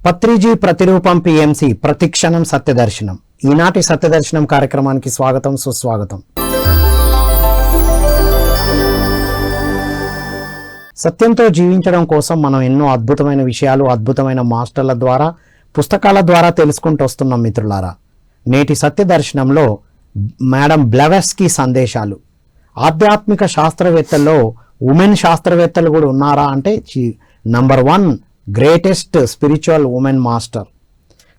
పత్రిజీ ప్రతిరూపం పిఎంసి ప్రతిక్షణం సత్యదర్శనం. ఈనాటి సత్యదర్శనం కార్యక్రమానికి స్వాగతం, సుస్వాగతం. సత్యంతో జీవించడం కోసం మనం ఎన్నో అద్భుతమైన విషయాలు అద్భుతమైన మాస్టర్ల ద్వారా, పుస్తకాల ద్వారా తెలుసుకుంటూ వస్తున్నాం మిత్రులారా. నేటి సత్యదర్శనంలో మేడం బ్లెవెస్కీ సందేశాలు. ఆధ్యాత్మిక శాస్త్రవేత్తల్లో ఉమెన్ శాస్త్రవేత్తలు కూడా ఉన్నారా అంటే number 1 greatest spiritual women master.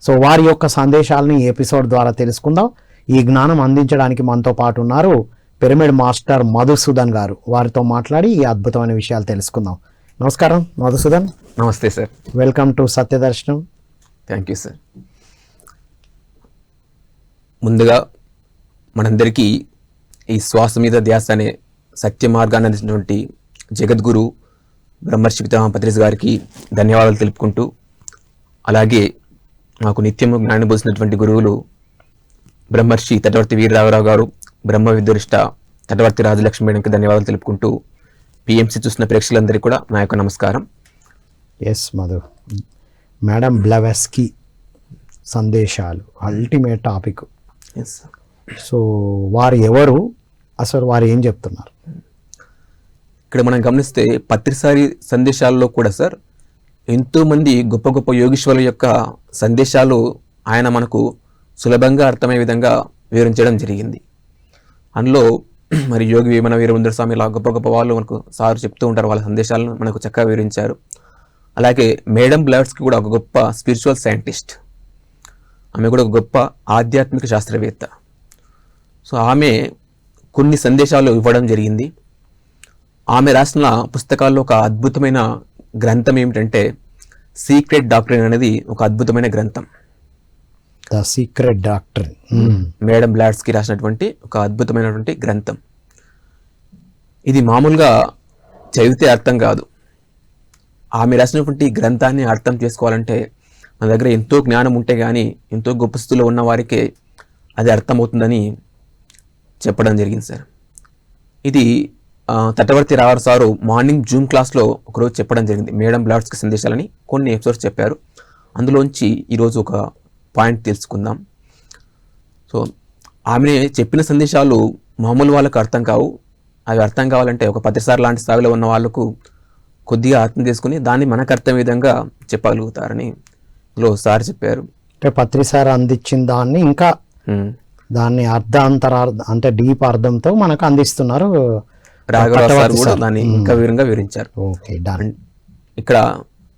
So వారి యొక్క సందేశాలని ఈ ఎపిసోడ్ ద్వారా తెలుసుకుందాం. ఈ జ్ఞానం అందించడానికి మనతో పాటు ఉన్నారు పిరమిడ్ మాస్టర్ మధుసూదన్ గారు. వారితో మాట్లాడి ఈ అద్భుతమైన విషయాలు తెలుసుకుందాం. నమస్కారం మధుసూదన్. నమస్తే sir. Welcome to Satyadarshanam. Thank you sir. ముందుగా మనందరికీ ఈ శ్వాస మీద ధ్యాస అనే సత్య మార్గాన్ని అందించినటువంటి జగద్గురు బ్రహ్మర్షి పితామహ పత్రిజీ గారికి ధన్యవాదాలు తెలుపుకుంటూ, అలాగే మాకు నిత్యము జ్ఞానం పోసినటువంటి గురువులు బ్రహ్మర్షి తటవర్తి వీరరాఘవరావు గారు, బ్రహ్మ విద్వరిష్ట తటవర్తి రాజలక్ష్మి మేడంకి ధన్యవాదాలు తెలుపుకుంటూ, పిఎంసి చూసిన ప్రేక్షకులందరికీ కూడా నా యొక్క నమస్కారం. ఎస్ మధు, మేడం బ్లెవెస్కీ సందేశాలు అల్టిమేట్ టాపిక్. సో వారు ఎవరు, అసలు వారు ఏం చెప్తున్నారు? ఇక్కడ మనం గమనిస్తే పత్రిసారి సందేశాల్లో కూడా సార్ ఎంతోమంది గొప్ప గొప్ప యోగీశ్వరుల యొక్క సందేశాలు ఆయన మనకు సులభంగా అర్థమయ్యే విధంగా వివరించడం జరిగింది. అందులో మరి యోగి వేమన వీరభద్ర స్వామి ఇలా గొప్ప గొప్ప వాళ్ళు మనకు సార్ చెప్తూ ఉంటారు, వాళ్ళ సందేశాలను మనకు చక్కగా వివరించారు. అలాగే మేడం బ్లెవెస్కీ కూడా ఒక గొప్ప స్పిరిచువల్ సైంటిస్ట్, ఆమె కూడా ఒక గొప్ప ఆధ్యాత్మిక శాస్త్రవేత్త. సో ఆమె కొన్ని సందేశాలు ఇవ్వడం జరిగింది. ఆమె రాసిన పుస్తకాల్లో ఒక అద్భుతమైన గ్రంథం ఏమిటంటే సీక్రెట్ డాక్ట్రిన్ అనేది ఒక అద్భుతమైన గ్రంథం. ద సీక్రెట్ డాక్ట్రిన్ మేడం బ్లెవెస్కీ రాసినటువంటి ఒక అద్భుతమైనటువంటి గ్రంథం. ఇది మామూలుగా చదివితే అర్థం కాదు. ఆమె రాసినటువంటి గ్రంథాన్ని అర్థం చేసుకోవాలంటే మన దగ్గర ఎంతో జ్ఞానం ఉంటే కానీ, ఎంతో గొప్ప స్థితిలో ఉన్న వారికే అది అర్థమవుతుందని చెప్పడం జరిగింది సార్. ఇది తటవర్తి రావు సారు మార్నింగ్ జూమ్ క్లాస్లో ఒకరోజు చెప్పడం జరిగింది. మేడం బ్లెవెస్కీ సందేశాలని కొన్ని ఎపిసోడ్స్ చెప్పారు. అందులోంచి ఈరోజు ఒక పాయింట్ తెలుసుకుందాం. సో ఆమె చెప్పిన సందేశాలు మామూలు వాళ్ళకు అర్థం కావు. అవి అర్థం కావాలంటే ఒక 10 సార్లు లాంటి స్థాయిలో ఉన్న వాళ్ళకు కొద్దిగా అర్థం చేసుకుని దాన్ని మనకు అర్థం విధంగా చెప్పగలుగుతారని ఇందులో సార్ చెప్పారు. అంటే పత్రిసారి అందించిన దాన్ని ఇంకా దాన్ని అంటే డీప్ అర్థంతో మనకు అందిస్తున్నారు రాఘవరావు సార్ కూడా దాన్ని ఇంకా వివరంగా వివరించారు. ఇక్కడ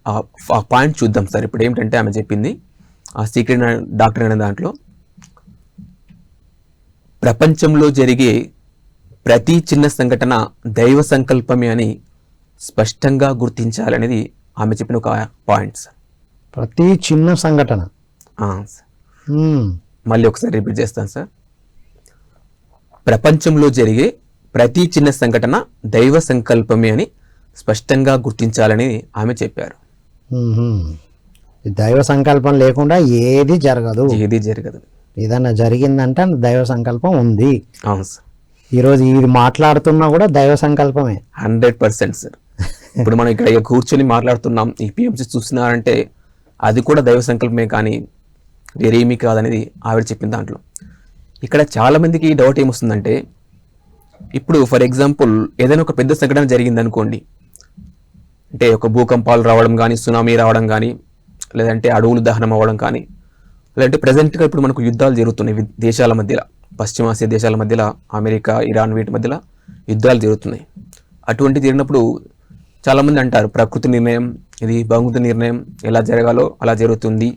ఆ పాయింట్ చూద్దాం సార్. ఇప్పుడు ఏమిటంటే ఆమె చెప్పింది ఆ సీక్రెట్ డాక్టర్ అనే దాంట్లో ప్రపంచంలో జరిగే ప్రతి చిన్న సంఘటన దైవ సంకల్పమే అని స్పష్టంగా గుర్తించాలనేది ఆమె చెప్పిన ఒక పాయింట్ సార్. ప్రతి చిన్న సంఘటన, మళ్ళీ ఒకసారి రిపీట్ చేస్తాను సార్. ప్రపంచంలో జరిగే ప్రతి చిన్న సంఘటన దైవ సంకల్పమే అని స్పష్టంగా గుర్తించాలని ఆమె చెప్పారు. దైవ సంకల్పం లేకుండా ఏది జరగదు. ఏదైనా జరిగిందంటే దైవ సంకల్పం ఉంది. అవును సార్. ఈరోజు ఇది మాట్లాడుతున్నా కూడా దైవ సంకల్పమే 100% సార్. ఇప్పుడు మనం ఇక్కడ కూర్చొని మాట్లాడుతున్నాం, ఈ పిఎంసి చూస్తున్నారంటే అది కూడా దైవ సంకల్పమే కానీ వేరేమీ కాదనేది ఆవిడ చెప్పిన దాంట్లో. ఇక్కడ చాలా మందికి డౌట్ ఏమొస్తుందంటే, ఇప్పుడు ఫర్ ఎగ్జాంపుల్ ఏదైనా ఒక పెద్ద సంఘటన జరిగింది అనుకోండి, అంటే ఒక భూకంపాలు రావడం కానీ, సునామీ రావడం కానీ, లేదంటే అడవులు దహనం అవ్వడం కానీ, లేదంటే ప్రజెంట్గా ఇప్పుడు మనకు యుద్ధాలు జరుగుతున్నాయి దేశాల మధ్యలో, పశ్చిమాసియా దేశాల మధ్యలో, అమెరికా, ఇరాన్ వీటి మధ్యలో యుద్ధాలు జరుగుతున్నాయి. అటువంటి జరిగినప్పుడు చాలామంది అంటారు ప్రకృతి నిర్ణయం, ఇది భగవంతుని నిర్ణయం, ఎలా జరగాలో అలా జరుగుతుంది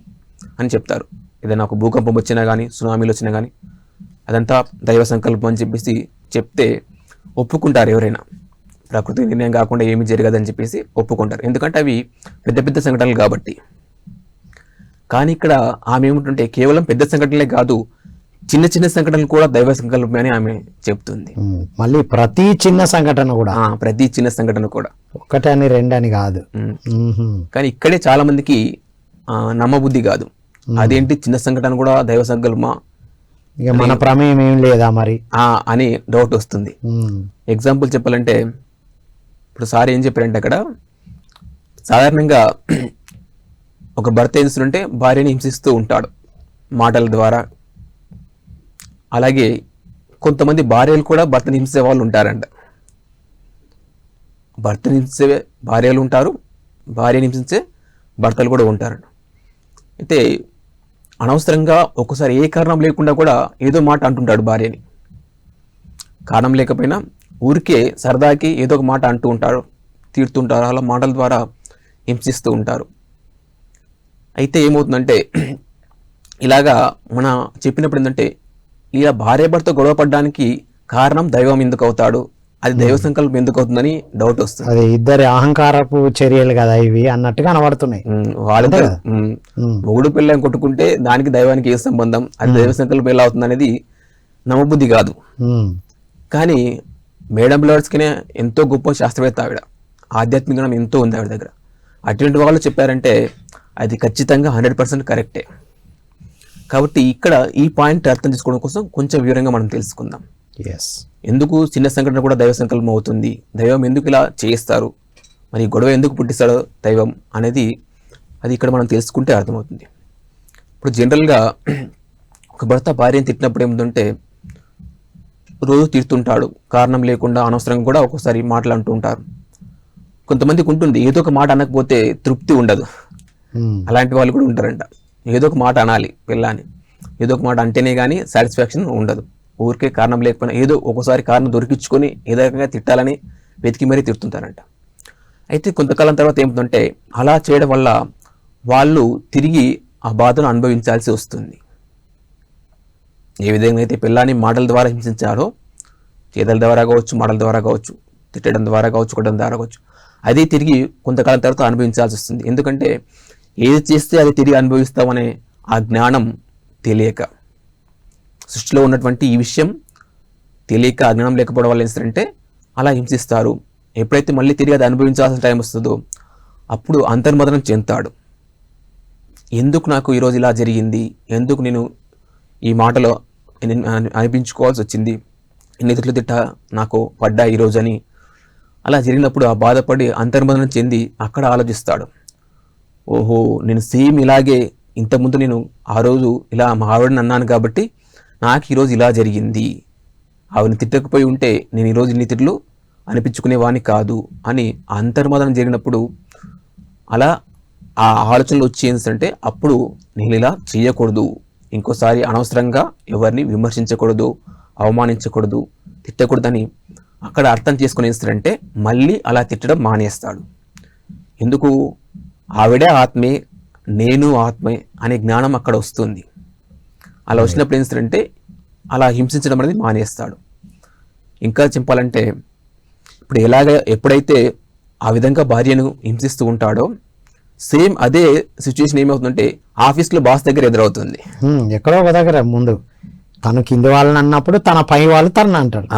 అని చెప్తారు. ఏదైనా ఒక భూకంపం వచ్చినా కానీ, సునామీలు వచ్చినా కానీ అదంతా దైవ సంకల్పం అని చెప్పేసి చెప్తే ఒప్పుకుంటారు ఎవరైనా. ప్రకృతి నిర్ణయం కాకుండా ఏమీ జరగదని చెప్పేసి ఒప్పుకుంటారు, ఎందుకంటే అవి పెద్ద పెద్ద సంఘటనలు కాబట్టి. కానీ ఇక్కడ ఆమె ఏమిటంటే కేవలం పెద్ద సంఘటనలే కాదు, చిన్న చిన్న సంఘటనలు కూడా దైవ సంకల్పమే అని ఆమె చెప్తుంది. మళ్ళీ ప్రతి చిన్న సంఘటన కూడా, ప్రతి చిన్న సంఘటన కూడా ఒకటని రెండని కాదు. కానీ ఇక్కడే చాలా మందికి నమ్మబుద్ధి కాదు. అదేంటి చిన్న సంఘటన కూడా దైవ సంకల్పమా, ఇక మన ప్రమేయం ఏం లేదా మరి అని డౌట్ వస్తుంది. ఎగ్జాంపుల్ చెప్పాలంటే ఇప్పుడు సార్ ఏం చెప్పారంటే, అక్కడ సాధారణంగా ఒక భర్త ఏం చేస్తుంటే భార్యని హింసిస్తూ ఉంటాడు మాటల ద్వారా. అలాగే కొంతమంది భార్యలు కూడా భర్తని హింసే వాళ్ళు ఉంటారంట. భర్తని హింసే భార్యలు ఉంటారు, భార్యని హింసించే భర్తలు కూడా ఉంటారంట. అయితే అనవసరంగా ఒక్కోసారి ఏ కారణం లేకుండా కూడా ఏదో మాట అంటుంటాడు భార్యని. కారణం లేకపోయినా ఊరికే సరదాకి ఏదో ఒక మాట అంటూ ఉంటారు, తీరుతుంటారు. అలా మాటల ద్వారా హింసిస్తూ ఉంటారు. అయితే ఏమవుతుందంటే ఇలాగా మన చెప్పినప్పుడు ఏంటంటే ఇలా భార్య భర్త గొడవ పడడానికి కారణం దైవం ఎందుకు అవుతాడు, అది దైవ సంకల్పం ఎందుకు అవుతుందని డౌట్ వస్తుంది. అది ఇద్దరి అహంకారపు చర్యలు కదా ఇవి అన్నట్టుగా కనబడుతున్నాయి. వాళ్ళిద్దరు మొగుడు పిల్లని కొట్టుకుంటే దానికి దైవానికి ఏ సంబంధం, అది దైవ సంకల్పం ఎలా అవుతుంది అనేది నమ్మబుద్ధి కాదు. కానీ మేడం బ్లవర్స్కినే ఎంతో గొప్ప శాస్త్రవేత్త ఆవిడ, ఆధ్యాత్మిక జ్ఞానం ఎంతో ఉంది ఆవిడ దగ్గర. అటువంటి వాళ్ళు చెప్పారంటే అది ఖచ్చితంగా 100% కరెక్టే. కాబట్టి ఇక్కడ ఈ పాయింట్ అర్థం చేసుకోవడం కోసం కొంచెం వివరంగా మనం తెలుసుకుందాం. ఎందుకు చిన్న సంఘటన కూడా దైవ సంకల్పం అవుతుంది, దైవం ఎందుకు ఇలా చేయిస్తారు, మరి గొడవ ఎందుకు పుట్టిస్తాడో దైవం అనేది అది ఇక్కడ మనం తెలుసుకుంటే అర్థమవుతుంది. ఇప్పుడు జనరల్గా ఒక భర్త భార్యని తిట్టినప్పుడు ఏముందంటే రోజు తిడుతుంటాడు, కారణం లేకుండా అనవసరంగా కూడా ఒక్కోసారి మాట్లాడుతూ ఉంటారు. కొంతమందికి ఉంటుంది ఏదో ఒక మాట అనకపోతే తృప్తి ఉండదు, అలాంటి వాళ్ళు కూడా ఉంటారంట. ఏదో ఒక మాట అనాలి పిల్లని, ఏదో ఒక మాట అంటేనే కానీ సాటిస్ఫాక్షన్ ఉండదు. ఊరికే కారణం లేకపోయినా ఏదో ఒక్కోసారి కారణం దొరికించుకొని ఏదో రకంగా తిట్టాలని వెతికి మరీ తిడుతుంటారంట. అయితే కొంతకాలం తర్వాత ఏమిటంటే అలా చేయడం వల్ల వాళ్ళు తిరిగి ఆ బాధను అనుభవించాల్సి వస్తుంది. ఏ విధంగా అయితే పిల్లాన్ని మాటల ద్వారా హింసించారో, చేతల ద్వారా కావచ్చు, మాటల ద్వారా కావచ్చు, తిట్టడం ద్వారా కావచ్చు, కొట్టడం ద్వారా కావచ్చు, అది తిరిగి కొంతకాలం తర్వాత అనుభవించాల్సి వస్తుంది. ఎందుకంటే ఏది చేస్తే అది తిరిగి అనుభవిస్తామనే ఆ జ్ఞానం తెలియక, సృష్టిలో ఉన్నటువంటి ఈ విషయం తెలియక, అజ్ఞానం లేకపోవడం వల్ల ఏంటంటే అలా హింసిస్తారు. ఎప్పుడైతే మళ్ళీ తిరిగి అది అనుభవించాల్సిన టైం వస్తుందో అప్పుడు అంతర్మదనం చెందుతాడు. ఎందుకు నాకు ఈరోజు ఇలా జరిగింది, ఎందుకు నేను ఈ మాటలో అనిపించుకోవాల్సి వచ్చింది, ఎన్ని తిట్లు తిట్టా నాకు పడ్డా ఈరోజు అని అలా జరిగినప్పుడు ఆ బాధపడి అంతర్మదనం చెంది అక్కడ ఆలోచిస్తాడు. ఓహో, నేను సేమ్ ఇలాగే ఇంతకుముందు నేను ఆ రోజు ఇలా మా ఆవిడని అన్నాను కాబట్టి నాకు ఈరోజు ఇలా జరిగింది, ఆవిడని తిట్టకపోయి ఉంటే నేను ఈరోజు ఇన్ని తిట్లు అనిపించుకునేవాడిని కాదు అని అంతర్మదనం జరిగినప్పుడు అలా ఆ ఆలోచనలు వచ్చి ఏంటంటే అప్పుడు నేను ఇలా చేయకూడదు, ఇంకోసారి అనవసరంగా ఎవరిని విమర్శించకూడదు, అవమానించకూడదు, తిట్టకూడదని అక్కడ అర్థం చేసుకుని ఏంటంటే మళ్ళీ అలా తిట్టడం మానేస్తాడు. ఎందుకు, ఆవిడే ఆత్మే, నేను ఆత్మే అనే జ్ఞానం అక్కడ వస్తుంది. అలా వచ్చినప్పుడు ఏంటంటే అలా హింసించడం అనేది మానేస్తాడు. ఇంకా చెప్పాలంటే ఇప్పుడు ఎప్పుడైతే ఆ విధంగా భార్యను హింసిస్తూ ఉంటాడో సేమ్ అదే సిచ్యువేషన్ ఏమవుతుందంటే ఆఫీస్లో బాస్ దగ్గర ఎదురవుతుంది. ఎక్కడో ఒక దగ్గర ముందు తను కింది వాళ్ళని అన్నప్పుడు తన పై వాళ్ళు తనని అంటాడు.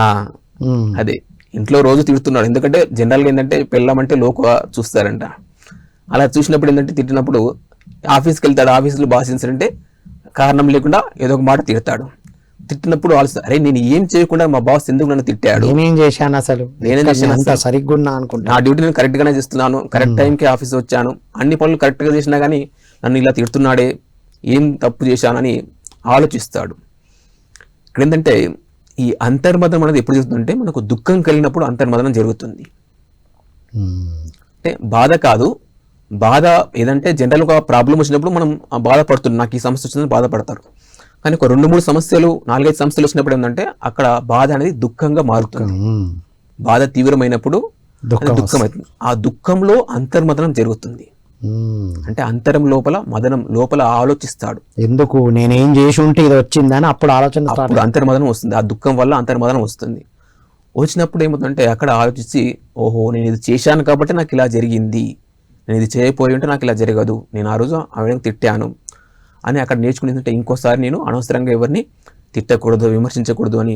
అదే ఇంట్లో రోజు తిడుతున్నాడు. ఎందుకంటే జనరల్గా ఏంటంటే పెళ్ళామంటే లోకుగా చూస్తారంట. అలా చూసినప్పుడు ఏంటంటే తిట్టినప్పుడు ఆఫీస్కి వెళ్తాడు. ఆఫీస్లో బాస్ ఏంటంటే కారణం లేకుండా ఏదో ఒక మాట తిడతాడు. తిట్టినప్పుడు ఆలోచిస్తారు, అరే నేను ఏం చేయకుండా మా బాస్ ఎందుకు నన్ను తిట్టాడు, నేనేం చేశాను, అసలు నేనేం చేశాను, సరిగ్గా అనుకుంటా, నా డ్యూటీ నేను కరెక్ట్గానే చేస్తున్నాను, కరెక్ట్ టైంకి ఆఫీస్ వచ్చాను, అన్ని పనులు కరెక్ట్గా చేసినా కానీ నన్ను ఇలా తిడుతున్నాడే, ఏం తప్పు చేశానని ఆలోచిస్తాడు. ఇక్కడ ఏంటంటే ఈ అంతర్మదనం అనేది ఎప్పుడు జరుగుతుందంటే మనకు దుఃఖం కలిగినప్పుడు అంతర్మదనం జరుగుతుంది. అంటే బాధ కాదు, బాధ ఏదంటే జనరల్గా ప్రాబ్లం వచ్చినప్పుడు మనం బాధపడుతున్నాం, నాకు ఈ సమస్య వచ్చిందని బాధపడతారు. కానీ ఒక 2-3 సమస్యలు 4-5 సమస్యలు వచ్చినప్పుడు ఏంటంటే అక్కడ బాధ అనేది దుఃఖంగా మారుతుంది. బాధ తీవ్రమైనప్పుడు దుఃఖం అవుతుంది. ఆ దుఃఖంలో అంతర్మదనం జరుగుతుంది. అంటే అంతరం లోపల మదనం లోపల ఆలోచిస్తాడు, ఎందుకు నేనేం చేసి ఉంటే ఇది వచ్చిందని అప్పుడు ఆలోచన, అప్పుడు అంతర్మదనం వస్తుంది. ఆ దుఃఖం వల్ల అంతర్మదనం వస్తుంది. వచ్చినప్పుడు ఏమవుతుందంటే అక్కడ ఆలోచించి, ఓహో నేను ఇది చేశాను కాబట్టి నాకు ఇలా జరిగింది, నేను ఇది చేయకపోయి ఉంటే నాకు ఇలా జరగదు, నేను ఆ రోజు ఆవిడని తిట్టాను అని అక్కడ నేర్చుకునేదంటే ఇంకోసారి నేను అనవసరంగా ఎవరిని తిట్టకూడదు, విమర్శించకూడదు అని.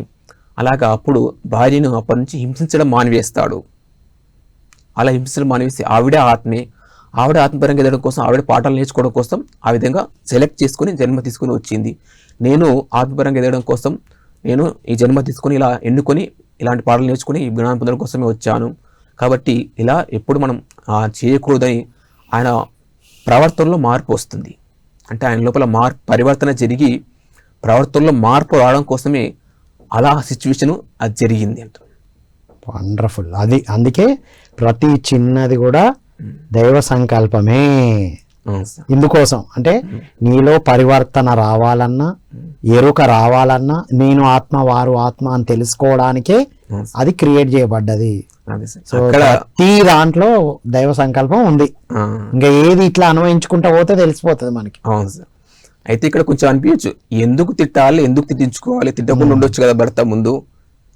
అలాగా అప్పుడు భార్యను అప్పటి నుంచి హింసించడం మానివేస్తాడు. అలా హింసించడం మానివేసి ఆవిడే ఆత్మే, ఆవిడ ఆత్మపరంగా ఎదగడం కోసం, ఆవిడ పాఠాలు నేర్చుకోవడం కోసం ఆ విధంగా సెలెక్ట్ చేసుకుని జన్మ తీసుకుని వచ్చింది. నేను ఆత్మపరంగా ఎదగడం కోసం నేను ఈ జన్మ తీసుకొని ఇలా ఎన్నుకొని ఇలాంటి పాఠాలు నేర్చుకుని ఈ జ్ఞానం పొందడం కోసమే వచ్చాను. కాబట్టి ఇలా ఎప్పుడు మనం చేయకూడదని ఆయన ప్రవర్తనలో మార్పు వస్తుంది. అంటే ఆయన లోపల పరివర్తన జరిగి ప్రవర్తనలో మార్పు రావడం కోసమే అలా సిచ్యువేషన్ అది జరిగింది అంట. వండర్ఫుల్. అందుకే ప్రతి చిన్నది కూడా దైవ సంకల్పమే. అవును సార్. ఇందుకోసం అంటే నీలో పరివర్తన రావాలన్నా, ఎరుక రావాలన్నా, నేను ఆత్మ వారు ఆత్మ అని తెలుసుకోవడానికే అది క్రియేట్ చేయబడ్డది. అదే సార్. సో ప్రతి దాంట్లో దైవ సంకల్పం ఉంది. ఇంకా ఏది ఇట్లా అన్వయించుకుంటా పోతే తెలిసిపోతుంది మనకి. అవును సార్. అయితే ఇక్కడ కొంచెం అనిపించచ్చు, ఎందుకు తిట్టాలి, ఎందుకు తిట్టించుకోవాలి, తిట్టకుండా ఉండొచ్చు కదా భర్త ముందు,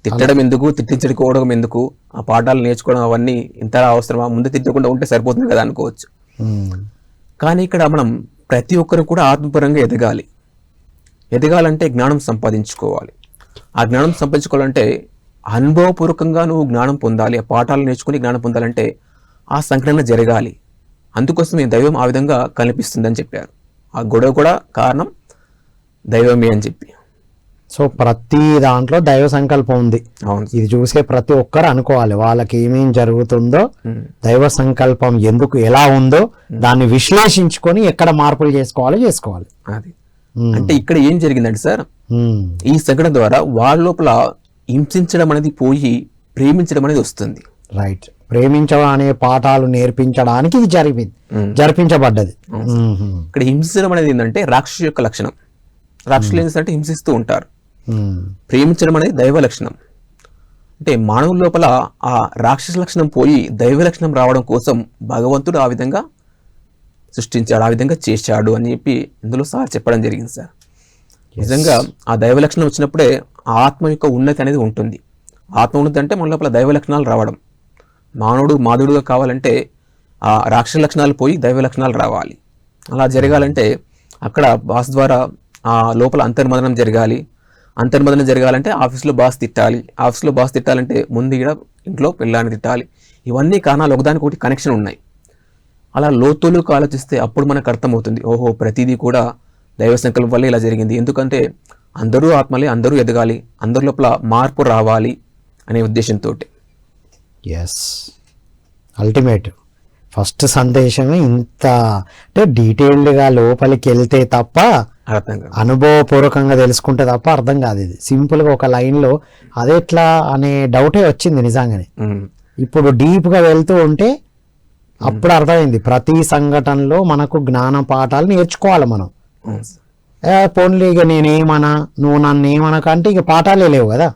తిట్టడం ఎందుకు, తిట్టించుకోవడం ఎందుకు, ఆ పాఠాలు నేర్చుకోవడం అవన్నీ ఇంత అవసరమా, ముందు తిట్టకుండా ఉంటే సరిపోతుంది కదా అనుకోవచ్చు. కానీ ఇక్కడ మనం ప్రతి ఒక్కరు కూడా ఆత్మపరంగా ఎదగాలంటే జ్ఞానం సంపాదించుకోవాలి. ఆ జ్ఞానం సంపాదించుకోవాలంటే అనుభవపూర్వకంగా నువ్వు జ్ఞానం పొందాలి. ఆ పాఠాలు నేర్చుకుని జ్ఞానం పొందాలంటే ఆ సంఘటన జరగాలి. అందుకోసమే దైవం ఆ విధంగా కనిపిస్తుందని చెప్పారు. ఆ గొడవ కూడా కారణం దైవమే అని చెప్పి. సో ప్రతి దాంట్లో దైవ సంకల్పం ఉంది. అవును. ఇది చూసే ప్రతి ఒక్కరు అనుకోవాలి వాళ్ళకి ఏమేం జరుగుతుందో, దైవ సంకల్పం ఎందుకు ఎలా ఉందో దాన్ని విశ్లేషించుకొని ఎక్కడ మార్పులు చేసుకోవాలి. అది అంటే ఇక్కడ ఏం జరిగిందంటే సార్, ఈ సంఘటన ద్వారా వాళ్ళ లోపల హింసించడం అనేది పోయి ప్రేమించడం అనేది వస్తుంది. రైట్. ప్రేమించడం అనే పాఠాలు నేర్పించడానికి ఇది జరిపించబడ్డది. ఇక్కడ హింసించడం అనేది ఏంటంటే రాక్షసు యొక్క లక్షణం. రాక్షసులు ఏం చేస్తారంటే హింసిస్తూ ఉంటారు. ప్రేమించడం అనేది దైవ లక్షణం. అంటే మానవుల లోపల ఆ రాక్షస లక్షణం పోయి దైవ లక్షణం రావడం కోసం భగవంతుడు ఆ విధంగా సృష్టించాడు, ఆ విధంగా చేశాడు అని చెప్పి ఇందులో సార్ చెప్పడం జరిగింది సార్. నిజంగా ఆ దైవ లక్షణం వచ్చినప్పుడే ఆత్మ యొక్క ఉన్నతి అనేది ఉంటుంది. ఆత్మ ఉన్నతి అంటే మన లోపల దైవ లక్షణాలు రావడం. మానవుడు మాధుడుగా కావాలంటే ఆ రాక్షస లక్షణాలు పోయి దైవ లక్షణాలు రావాలి. అలా జరగాలంటే అక్కడ బాస్ ద్వారా ఆ లోపల అంతర్మదనం జరగాలి. అంతర్మదనం జరగాలంటే ఆఫీస్లో బాస్ తిట్టాలి. ఆఫీస్లో బాస్ తిట్టాలంటే ముందు ఇక్కడ ఇంట్లో పిల్లాన్ని తిట్టాలి. ఇవన్నీ కారణాలు ఒకదానికొకటి కనెక్షన్ ఉన్నాయి. అలా లోతులకు ఆలోచిస్తే అప్పుడు మనకు అర్థమవుతుంది, ఓహో ప్రతిదీ కూడా దైవ సంకల్పం వల్ల ఇలా జరిగింది. ఎందుకంటే అందరూ ఆత్మలే, అందరూ ఎదగాలి, అందరి లోపల మార్పు రావాలి అనే ఉద్దేశంతో. ఎస్, అల్టిమేట్ ఫస్ట్ సందేశమే ఇంత అంటే డీటెయిల్డ్గా లోపలికి వెళ్తే తప్ప, అనుభవపూర్వకంగా తెలుసుకుంటే తప్ప అర్థం కాదు. ఇది సింపుల్గా ఒక లైన్లో అదెట్లా అనే డౌటే వచ్చింది నిజంగానే. ఇప్పుడు డీప్గా వెళ్తూ ఉంటే అప్పుడు అర్థమైంది, ప్రతి సంఘటనలో మనకు జ్ఞాన పాఠాలు నేర్చుకోవాలి మనం. పోన్లీ ఇక నేనేమన్నా నువ్వు నన్ను ఏమనకంటే ఇక పాఠాలే లేవు కదా.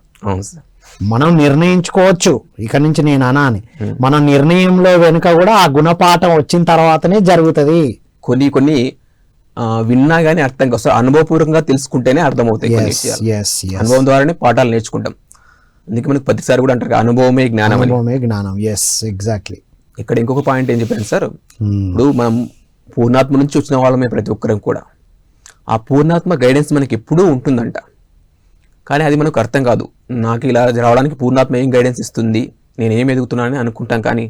మనం నిర్ణయించుకోవచ్చు ఇక నుంచి నేను అనా అని. మన నిర్ణయంలో వెనుక కూడా ఆ గుణపాఠం వచ్చిన తర్వాతనే జరుగుతుంది. కొన్ని విన్నా గానీ అర్థం కాదు, అనుభవపూర్వకంగా తెలుసుకుంటేనే అర్థమవుతాయి. అనుభవం ద్వారానే పాఠాలు నేర్చుకుంటాం. అందుకే మనకు ప్రతిసారి కూడా అంటారు అనుభవమే జ్ఞానం. Yes, exactly. ఇక్కడ ఇంకొక పాయింట్ ఏం చెప్పాను సార్, ఇప్పుడు మనం పూర్ణాత్మ నుంచి వచ్చిన వాళ్ళమే ప్రతి ఒక్కరం కూడా. ఆ పూర్ణాత్మ గైడెన్స్ మనకి ఎప్పుడూ ఉంటుందంట. కానీ అది మనకు అర్థం కాదు. నాకు ఇలా రావడానికి పూర్ణాత్మ ఏం గైడెన్స్ ఇస్తుంది, నేను ఏం ఎదుగుతున్నానని అనుకుంటాం. కానీ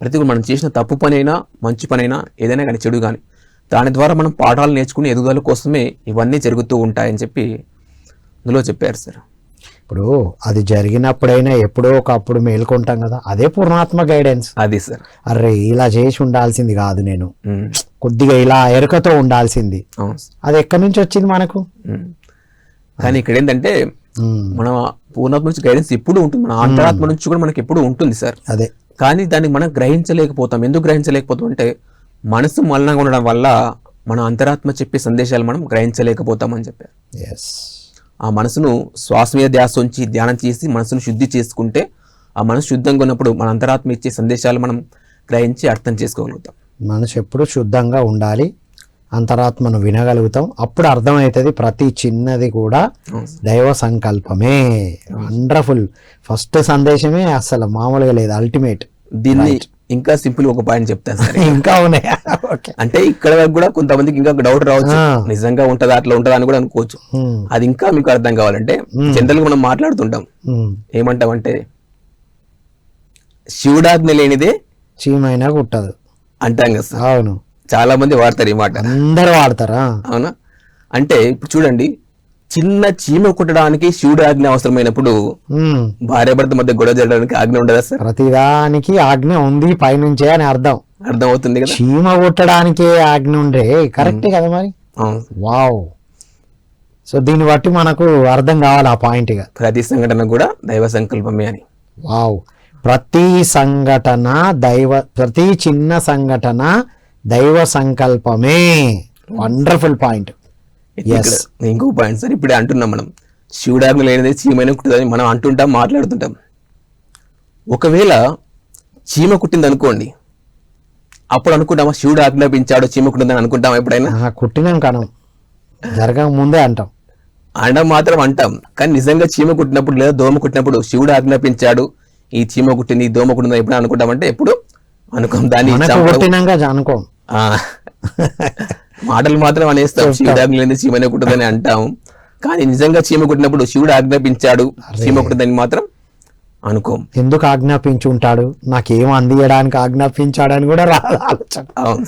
ప్రతి మనం చేసిన తప్పు పనైనా మంచి పనైనా ఏదైనా కానీ చెడు కానీ దాని ద్వారా మనం పాఠాలు నేర్చుకుని ఎదుగుదల కోసమే ఇవన్నీ జరుగుతూ ఉంటాయని చెప్పి అందులో చెప్పారు సార్. ఇప్పుడు అది జరిగినప్పుడైనా ఎప్పుడో ఒకప్పుడు మేల్కొంటాం కదా, అదే పూర్ణాత్మ గైడెన్స్. అది సార్, అరే ఇలా చేసి ఉండాల్సింది కాదు, నేను కొద్దిగా ఇలా ఎరుకతో ఉండాల్సింది. అది ఎక్కడి నుంచి వచ్చింది మనకు. కానీ ఇక్కడ ఏంటంటే మన పూర్ణాత్మ నుంచి గైడెన్స్ ఎప్పుడు ఉంటుంది, మన అంతరాత్మ నుంచి కూడా మనకి ఎప్పుడు ఉంటుంది సార్. అదే, కానీ దాన్ని మనం గ్రహించలేకపోతాం. ఎందుకు గ్రహించలేకపోతాం అంటే మనసు మలినంగా ఉండడం వల్ల మన అంతరాత్మ చెప్పే సందేశాలు మనం గ్రహించలేకపోతామని చెప్పారు. ఆ మనసును శ్వాస మీద ధ్యాస ఉంచి ధ్యానం చేసి మనసును శుద్ధి చేసుకుంటే ఆ మనసు శుద్ధంగా ఉన్నప్పుడు మన అంతరాత్మ ఇచ్చే సందేశాలు మనం గ్రహించి అర్థం చేసుకోగలుగుతాం. మనసు ఎప్పుడు శుద్ధంగా ఉండాలి, అంతరాత్మను వినగలుగుతాం. అప్పుడు అర్థమవుతుంది ప్రతి చిన్నది కూడా దైవ సంకల్పమే. వండర్ఫుల్. ఫస్ట్ సందేశమే అసలు మామూలుగా లేదు, అల్టిమేట్. దీన్ని ఇంకా సింపుల్ ఒక పాయింట్ చెప్తాను సార్. ఇంకా ఉన్నాయా? అంటే ఇక్కడ వరకు కూడా కొంతమందికి ఇంకా డౌట్ రావచ్చు, నిజంగా ఉంటుందా అట్లా ఉంటుందా అని కూడా అనుకోవచ్చు. అది ఇంకా మీకు అర్థం కావాలంటే జనరల్ గా మనం మాట్లాడుతుంటాం, ఏమంటామంటే శివుడాజ్ఞ లేనిదే చీమైనా కుట్టదు అంటాం కదా సార్. అవును, చాలా మంది వాడతారు ఈ మాట. అందరూ వాడతారా? అవునా? అంటే ఇప్పుడు చూడండి, చిన్న చీమ కుట్టడానికి శివుడు ఆజ్ఞ అవసరమైనప్పుడు భార్యాభర్త మధ్య గొడవ జరగడానికి ఆజ్ఞ ఉండదా సార్? ప్రతిదానికి ఆజ్ఞ ఉంది పైనుంచే అని అర్థం. అర్థమవుతుంది కదా. చీమ కొట్టడానికే ఆజ్ఞ ఉండే కరెక్టే కదా మరి. అవును. వావ్. సో దీన్ని బట్టి మనకు అర్థం కావాలి ఆ పాయింట్ గా. ప్రతి సంఘటన కూడా దైవ సంకల్పమే అని. వావ్. ప్రతి చిన్న సంఘటన దైవ సంకల్పమే. Wonderful point. ఇక్కడ ఇంకో పాయింట్ సార్, ఇప్పుడే అంటున్నాం మనం శివుడాజ్ఞ లేనిది చీమైనా కుట్టదని మనం అంటుంటాం, మాట్లాడుతుంటాం. ఒకవేళ చీమ కుట్టింది అనుకోండి, అప్పుడు అనుకుంటామా శివుడు ఆజ్ఞాపించాడు చీమ కుట్టిందని అనుకుంటాం ఎప్పుడైనా? కుట్టినాం కాను, జరగక ముందే అంటాం. అనడం మాత్రం అంటాం, కానీ నిజంగా చీమ కుట్టినప్పుడు లేదా దోమ కుట్టినప్పుడు శివుడు ఆజ్ఞాపించాడు ఈ చీమ కుట్టింది ఈ దోమ కుట్టింది ఎప్పుడు అనుకుంటామంటే ఎప్పుడు అనుకోం. దాన్ని అనుకోం. మాటలు మాత్రం అనేస్తాం, శివుడు ఆజ్ఞ లేని చీమనే కుట్టదని అంటాం, కానీ నిజంగా చీమ కుట్టినప్పుడు శివుడు ఆజ్ఞాపించాడు చీమ కుట్టిందని మాత్రం అనుకోం. ఎందుకు ఆజ్ఞాపించి ఉంటాడు, నాకేం అందియడానికి ఆజ్ఞాపించాడని కూడా రాదు ఆలోచన. అవును.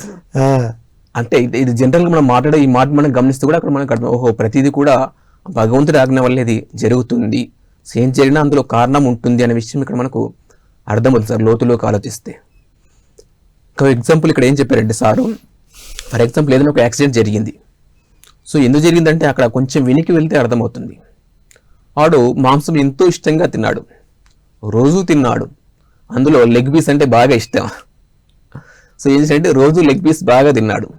అంటే ఇది జనరల్ గా మనం మాట్లాడే ఈ మాట మనం గమనిస్తూ కూడా అక్కడ మనకు అర్థం, ఓహో ప్రతిదీ కూడా భగవంతుడి ఆజ్ఞ వల్ల ఇది జరుగుతుంది, ఏం జరిగినా అందులో కారణం ఉంటుంది అనే విషయం ఇక్కడ మనకు అర్థమవుతుంది సార్ లోతులోకి ఆలోచిస్తే. ఒక ఎగ్జాంపుల్ ఇక్కడ ఏం చెప్పారంటే సారు, ఫర్ ఎగ్జాంపుల్ ఏదైనా ఒక యాక్సిడెంట్ జరిగింది. సో ఎందుకు జరిగిందంటే అక్కడ కొంచెం వెనక్కి వెళ్తే అర్థమవుతుంది. వాడు మాంసం ఎంతో ఇష్టంగా తిన్నాడు, రోజు తిన్నాడు, అందులో లెగ్ పీస్ అంటే బాగా ఇష్టం. సో ఏం చేశాడంటే రోజు లెగ్ పీస్ బాగా తిన్నాడు.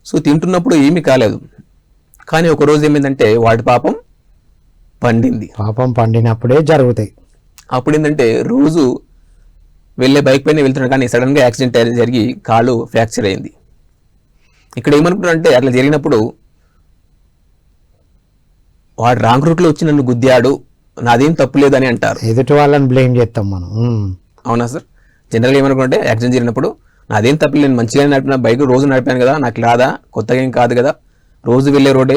సో తింటున్నప్పుడు ఏమీ కాలేదు, కానీ ఒక రోజు ఏమైందంటే వాడి పాపం పండింది. పాపం పండినప్పుడే జరుగుతాయి. అప్పుడు ఏంటంటే రోజు వెళ్ళే బైక్ పైన వెళ్తున్నాడు, కానీ సడన్ గా యాక్సిడెంట్ జరిగి కాలు ఫ్రాక్చర్ అయింది. ఇక్కడ ఏమనుకుంటారంటే అట్లా జరిగినప్పుడు వాడు రాంగ్ రూట్లో వచ్చి నన్ను గుద్దాడు, నాదేం తప్పు లేదని అంటారు. ఎదుటి వాళ్ళని బ్లేమ్ చేస్తాం మనం. అవునా సార్? జనరల్గా ఏమనుకుంటే యాక్సిడెంట్ జరిగినప్పుడు నాదేం తప్పు, నేను మంచిగా నడిపిన బైక్ రోజు నడిపాను కదా, నాకు రాదా, కొత్తగా ఏం కాదు కదా, రోజు వెళ్ళే రోడ్డే,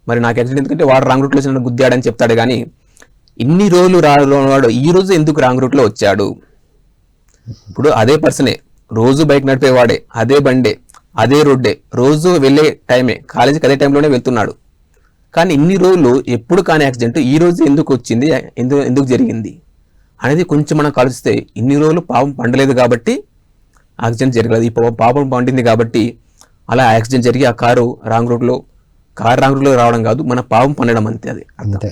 మరి నాకు యాక్సిడెంట్ ఎందుకంటే వాడు రాంగ్ రూట్లో వచ్చి నన్ను గుద్దాడని చెప్తాడు. కానీ ఇన్ని రోజులు రాడు, ఈ రోజు ఎందుకు రాంగ్ రూట్లో వచ్చాడు? ఇప్పుడు అదే పర్సనే, రోజు బైక్ నడిపేవాడే, అదే బండే, అదే రోడ్డే, రోజు వెళ్ళే టైమే, కాలేజీకి అదే టైంలోనే వెళ్తున్నాడు, కానీ ఇన్ని రోజులు ఎప్పుడు కాని యాక్సిడెంట్ ఈ రోజు ఎందుకు వచ్చింది, ఎందుకు జరిగింది అనేది కొంచెం మనం ఆలోచిస్తే, ఇన్ని రోజులు పాపం పండలేదు కాబట్టి యాక్సిడెంట్ జరగలేదు, ఈ పాపం పండింది కాబట్టి అలా యాక్సిడెంట్ జరిగి ఆ కారు రాంగ్ రూట్లో రావడం కాదు, మన పాపం పండడం అంతే. అది అంతే.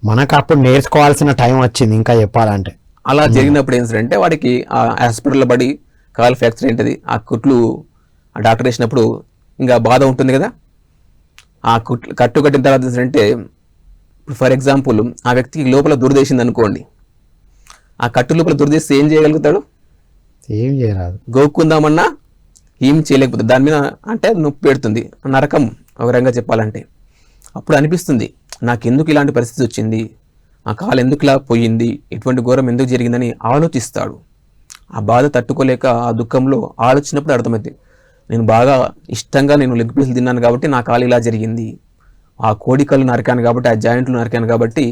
మనకు అప్పుడు నేర్చుకోవాల్సిన టైం వచ్చింది ఇంకా చెప్పాలంటే. అలా జరిగినప్పుడు ఏంటంటే వాడికి ఆ హాస్పిటల్లో పడి కాలు ఫ్రాక్చర్ ఏంటది, ఆ కుట్లు ఆ డాక్టర్ వేసినప్పుడు ఇంకా బాధ ఉంటుంది కదా. ఆ కట్టు కట్టిన తర్వాత ఏంటంటే ఇప్పుడు ఫర్ ఎగ్జాంపుల్ ఆ వ్యక్తికి లోపల దురదేసింది అనుకోండి, ఆ కట్టు లోపల దురదేస్తే ఏం చేయగలుగుతాడు? ఏం చేయరాదు. గోక్కుందామన్నా ఏం చేయలేకపోతుంది, దాని మీద అంటే నొప్పి పెడుతుంది, నరకం ఒక రకంగా చెప్పాలంటే. అప్పుడు అనిపిస్తుంది నాకెందుకు ఇలాంటి పరిస్థితి వచ్చింది, ఆ కాలు ఎందుకు ఇలా పోయింది, ఇటువంటి ఘోరం ఎందుకు జరిగిందని ఆలోచిస్తాడు. ఆ బాధ తట్టుకోలేక ఆ దుఃఖంలో ఆలోచించినప్పుడు అర్థమైంది, నేను బాగా ఇష్టంగా నేను లెగ్ పీసులు తిన్నాను కాబట్టి నా కాలు ఇలా జరిగింది, ఆ కోడికలు నరికాను కాబట్టి, ఆ జాయింట్లు నరికాను కాబట్టి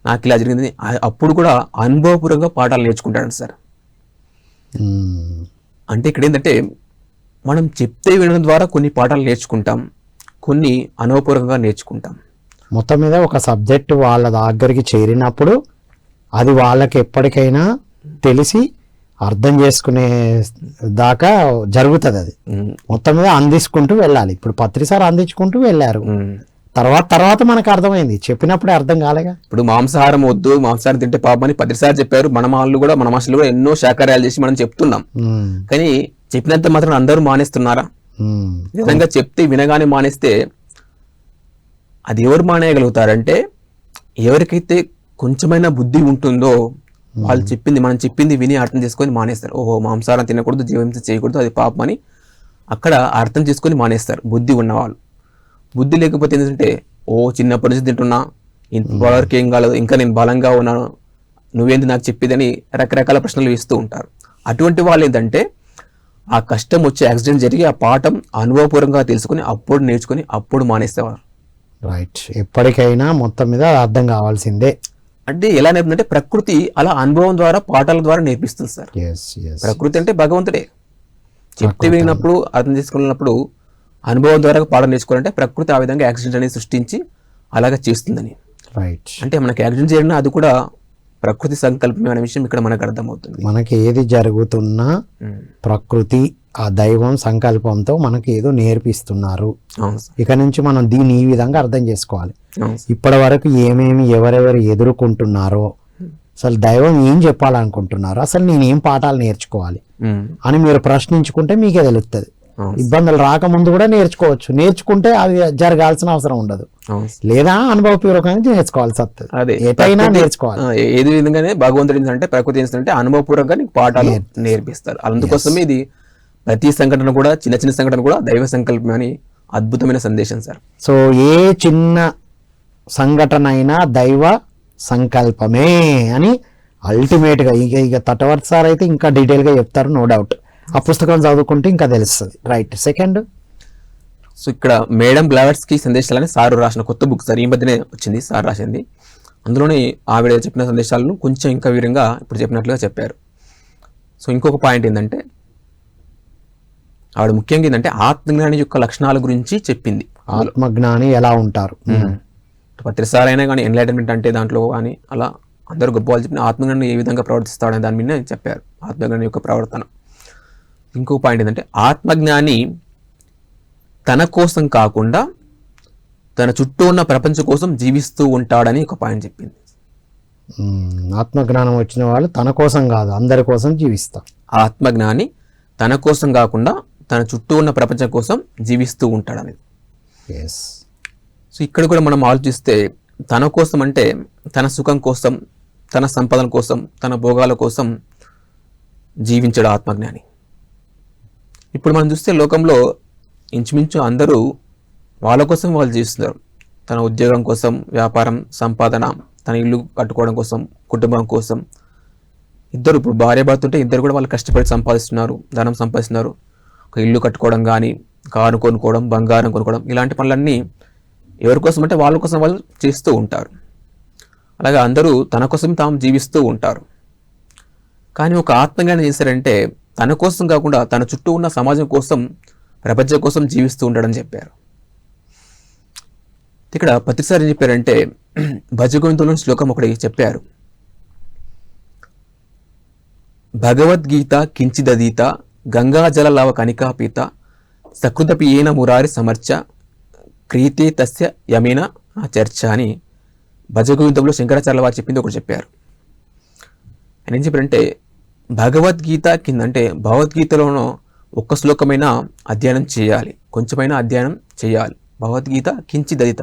నాకు ఇలా జరిగింది. అప్పుడు కూడా అనుభవపూర్వకంగా పాఠాలు నేర్చుకుంటాడు సార్. అంటే ఇక్కడ ఏంటంటే మనం చెప్తే వినడం ద్వారా కొన్ని పాఠాలు నేర్చుకుంటాం, కొన్ని అనుభవపూర్వకంగా నేర్చుకుంటాం. మొత్తం మీద ఒక సబ్జెక్ట్ వాళ్ళ దగ్గరికి చేరినప్పుడు అది వాళ్ళకి ఎప్పటికైనా తెలిసి అర్థం చేసుకునే దాకా జరుగుతుంది. అది మొత్తం మీద అందించుకుంటూ వెళ్ళాలి. ఇప్పుడు పత్రిసారి అందించుకుంటూ వెళ్ళారు, తర్వాత మనకు అర్థమైంది, చెప్పినప్పుడే అర్థం కాలేగా. ఇప్పుడు మాంసాహారం వద్దు, మాంసాహారం తింటే పాపం అని 10 సార్లు చెప్పారు. మన మాస్టర్లు కూడా ఎన్నో శాకాహారాలు చేసి మనం చెప్తున్నాం, కానీ చెప్పినంత మాత్రం అందరూ మానేస్తున్నారా? నిజంగా చెప్తే వినగానే మానేస్తే అది ఎవరు మానేయగలుగుతారంటే ఎవరికైతే కొంచెమైనా బుద్ధి ఉంటుందో వాళ్ళు మనం చెప్పింది విని అర్థం చేసుకొని మానేస్తారు. ఓహో మాంసాహారం తినకూడదు, జీవహింస చేయకూడదు, అది పాపం అని అక్కడ అర్థం చేసుకొని మానేస్తారు బుద్ధి ఉన్నవాళ్ళు. బుద్ధి లేకపోతే ఏంటంటే చిన్నప్పటి నుంచి తింటున్నా, ఇంతవరకు ఏం కాలేదు, ఇంకా నేను బలంగా ఉన్నాను, నువ్వేంది నాకు చెప్పేదని రకరకాల ప్రశ్నలు వేస్తూ ఉంటారు. అటువంటి వాళ్ళు ఏంటంటే ఆ కష్టం వచ్చి యాక్సిడెంట్ జరిగి ఆ పాఠం అనుభవపూర్వకంగా తెలుసుకొని అప్పుడు నేర్చుకొని అప్పుడు మానేసేవారు. రైట్. ఎప్పటికైనా మొత్తం మీద అర్థం కావాల్సిందే. అంటే ఎలా నేర్పుతుందంటే ప్రకృతి అలా అనుభవం ద్వారా పాఠాల ద్వారా నేర్పిస్తుంది సార్. ప్రకృతి అంటే భగవంతుడే. చెప్తే వినప్పుడు అర్థం చేసుకున్నప్పుడు అనుభవం ద్వారా పాఠం నేర్చుకోవాలంటే ప్రకృతి ఆ విధంగా యాక్సిడెంట్ అనేది సృష్టించి అలాగే చేస్తుందని. రైట్. అంటే మనకి యాక్సిడెంట్ జరిగినా అది కూడా ప్రకృతి సంకల్పమే అనే విషయం ఇక్కడ మనకు అర్థమవుతుంది. మనకి ఏది జరుగుతున్నా ప్రకృతి ఆ దైవం సంకల్పంతో మనకి ఏదో నేర్పిస్తున్నారు. అవును సార్. ఇక నుంచి మనం దీన్ని ఈ విధంగా అర్థం చేసుకోవాలి. అవును సార్. ఇప్పటి వరకు ఏమేమి ఎవరెవరు ఎదుర్కొంటున్నారో, అసలు దైవం ఏం చెప్పాలనుకుంటున్నారో, అసలు నేను ఏం పాఠాలు నేర్చుకోవాలి అని మీరు ప్రశ్నించుకుంటే మీకే తెలుస్తుంది. అవును. ఇబ్బందులు రాకముందు కూడా నేర్చుకోవచ్చు. నేర్చుకుంటే అవి జరగాల్సిన అవసరం ఉండదు. అవును. లేదా అనుభవపూర్వకంగా నేర్చుకోవాల్సి వస్తుంది. అదే ఎటైనా నేర్చుకోవాలి. ఏది విధంగానే భగవంతుడు ఏంటంటే ప్రకృతి ఏంటంటే అనుభవపూర్వకంగా నీకు పాఠాలు నేర్పిస్తారు. అందుకోసమే ఇది ప్రతి సంఘటన కూడా, చిన్న చిన్న సంఘటన కూడా దైవ సంకల్పం అని అద్భుతమైన సందేశం సార్. సో ఏ చిన్న సంఘటన అయినా దైవ సంకల్పమే అని అల్టిమేట్ గా ఇక తటవర్తి సార్ అయితే ఇంకా డీటెయిల్ గా చెప్తారు, నో డౌట్. ఆ పుస్తకం చదువుకుంటే ఇంకా తెలుస్తుంది. రైట్. సెకండ్, సో ఇక్కడ మేడం బ్లావెట్స్కి సందేశాలని సార్ రాసిన కొత్త బుక్ సార్, ఈ మధ్యనే వచ్చింది, సార్ రాసింది. అందులోనే ఆవిడ చెప్పిన సందేశాలను కొంచెం ఇంకా వివరంగా ఇప్పుడు చెప్పినట్లుగా చెప్పారు. సో ఇంకొక పాయింట్ ఏంటంటే ఆవిడ ముఖ్యంగా ఏంటంటే ఆత్మజ్ఞాని యొక్క లక్షణాల గురించి చెప్పింది. ఆత్మజ్ఞాని ఎలా ఉంటారు, ప్రతిసారి అయినా కానీ ఎన్లైటన్మెంట్ అంటే దాంట్లో కానీ అలా అందరూ గొప్ప వాళ్ళు చెప్పిన ఆత్మజ్ఞాని ఏ విధంగా ప్రవర్తిస్తాడనే దాని మీద చెప్పారు, ఆత్మజ్ఞాని యొక్క ప్రవర్తన. ఇంకో పాయింట్ ఏంటంటే ఆత్మజ్ఞాని తన కోసం కాకుండా తన చుట్టూ ఉన్న ప్రపంచం కోసం జీవిస్తూ ఉంటాడని ఒక పాయింట్ చెప్పింది. ఆత్మజ్ఞానం వచ్చిన వాళ్ళు తన కోసం కాదు అందరి కోసం జీవిస్తారు. ఆత్మజ్ఞాని తన కోసం కాకుండా తన చుట్టూ ఉన్న ప్రపంచం కోసం జీవిస్తూ ఉంటాడనేది. సో ఇక్కడ కూడా మనం ఆలోచిస్తే తన కోసం అంటే తన సుఖం కోసం, తన సంపదన కోసం, తన భోగాల కోసం జీవించడు ఆత్మజ్ఞాని. ఇప్పుడు మనం చూస్తే లోకంలో ఇంచుమించు అందరూ వాళ్ళ కోసం వాళ్ళు జీవిస్తున్నారు. తన ఉద్యోగం కోసం, వ్యాపారం, సంపాదన, తన ఇల్లు కట్టుకోవడం కోసం, కుటుంబం కోసం. ఇద్దరు ఇప్పుడు భార్యాభర్త ఉంటే ఇద్దరు కూడా వాళ్ళు కష్టపడి సంపాదిస్తున్నారు, ధనం సంపాదిస్తున్నారు. ఒక ఇల్లు కట్టుకోవడం కానీ, కారు కొనుక్కోవడం, బంగారం కొనుక్కోవడం, ఇలాంటి పనులన్నీ ఎవరి కోసం అంటే వాళ్ళ కోసం వాళ్ళు చేస్తూ ఉంటారు. అలాగే అందరూ తన కోసం తాము జీవిస్తూ ఉంటారు. కానీ ఒక ఆత్మజ్ఞానం చేశారంటే తన కోసం కాకుండా తన చుట్టూ ఉన్న సమాజం కోసం, ప్రపంచం కోసం జీవిస్తూ ఉంటాడని చెప్పారు. ఇక్కడ పత్రిసారి ఏం చెప్పారంటే భజగోవిందంలో శ్లోకం ఒకటి చెప్పారు. భగవద్గీత కించిదీత గంగాజల లవ కనికాపీత సకృతపి ఏన మురారి సమర్చ క్రీతే తస్య యమేన చర్చ అని భజగోవిందంలో శంకరాచార్యుల వారు చెప్పింది ఒకటి చెప్పారు. ఆయన ఏం చెప్పారంటే భగవద్గీత కింద అంటే భగవద్గీతలోనూ ఒక్క శ్లోకమైన అధ్యయనం చేయాలి, కొంచెమైనా అధ్యయనం చేయాలి. భగవద్గీత కించిదీత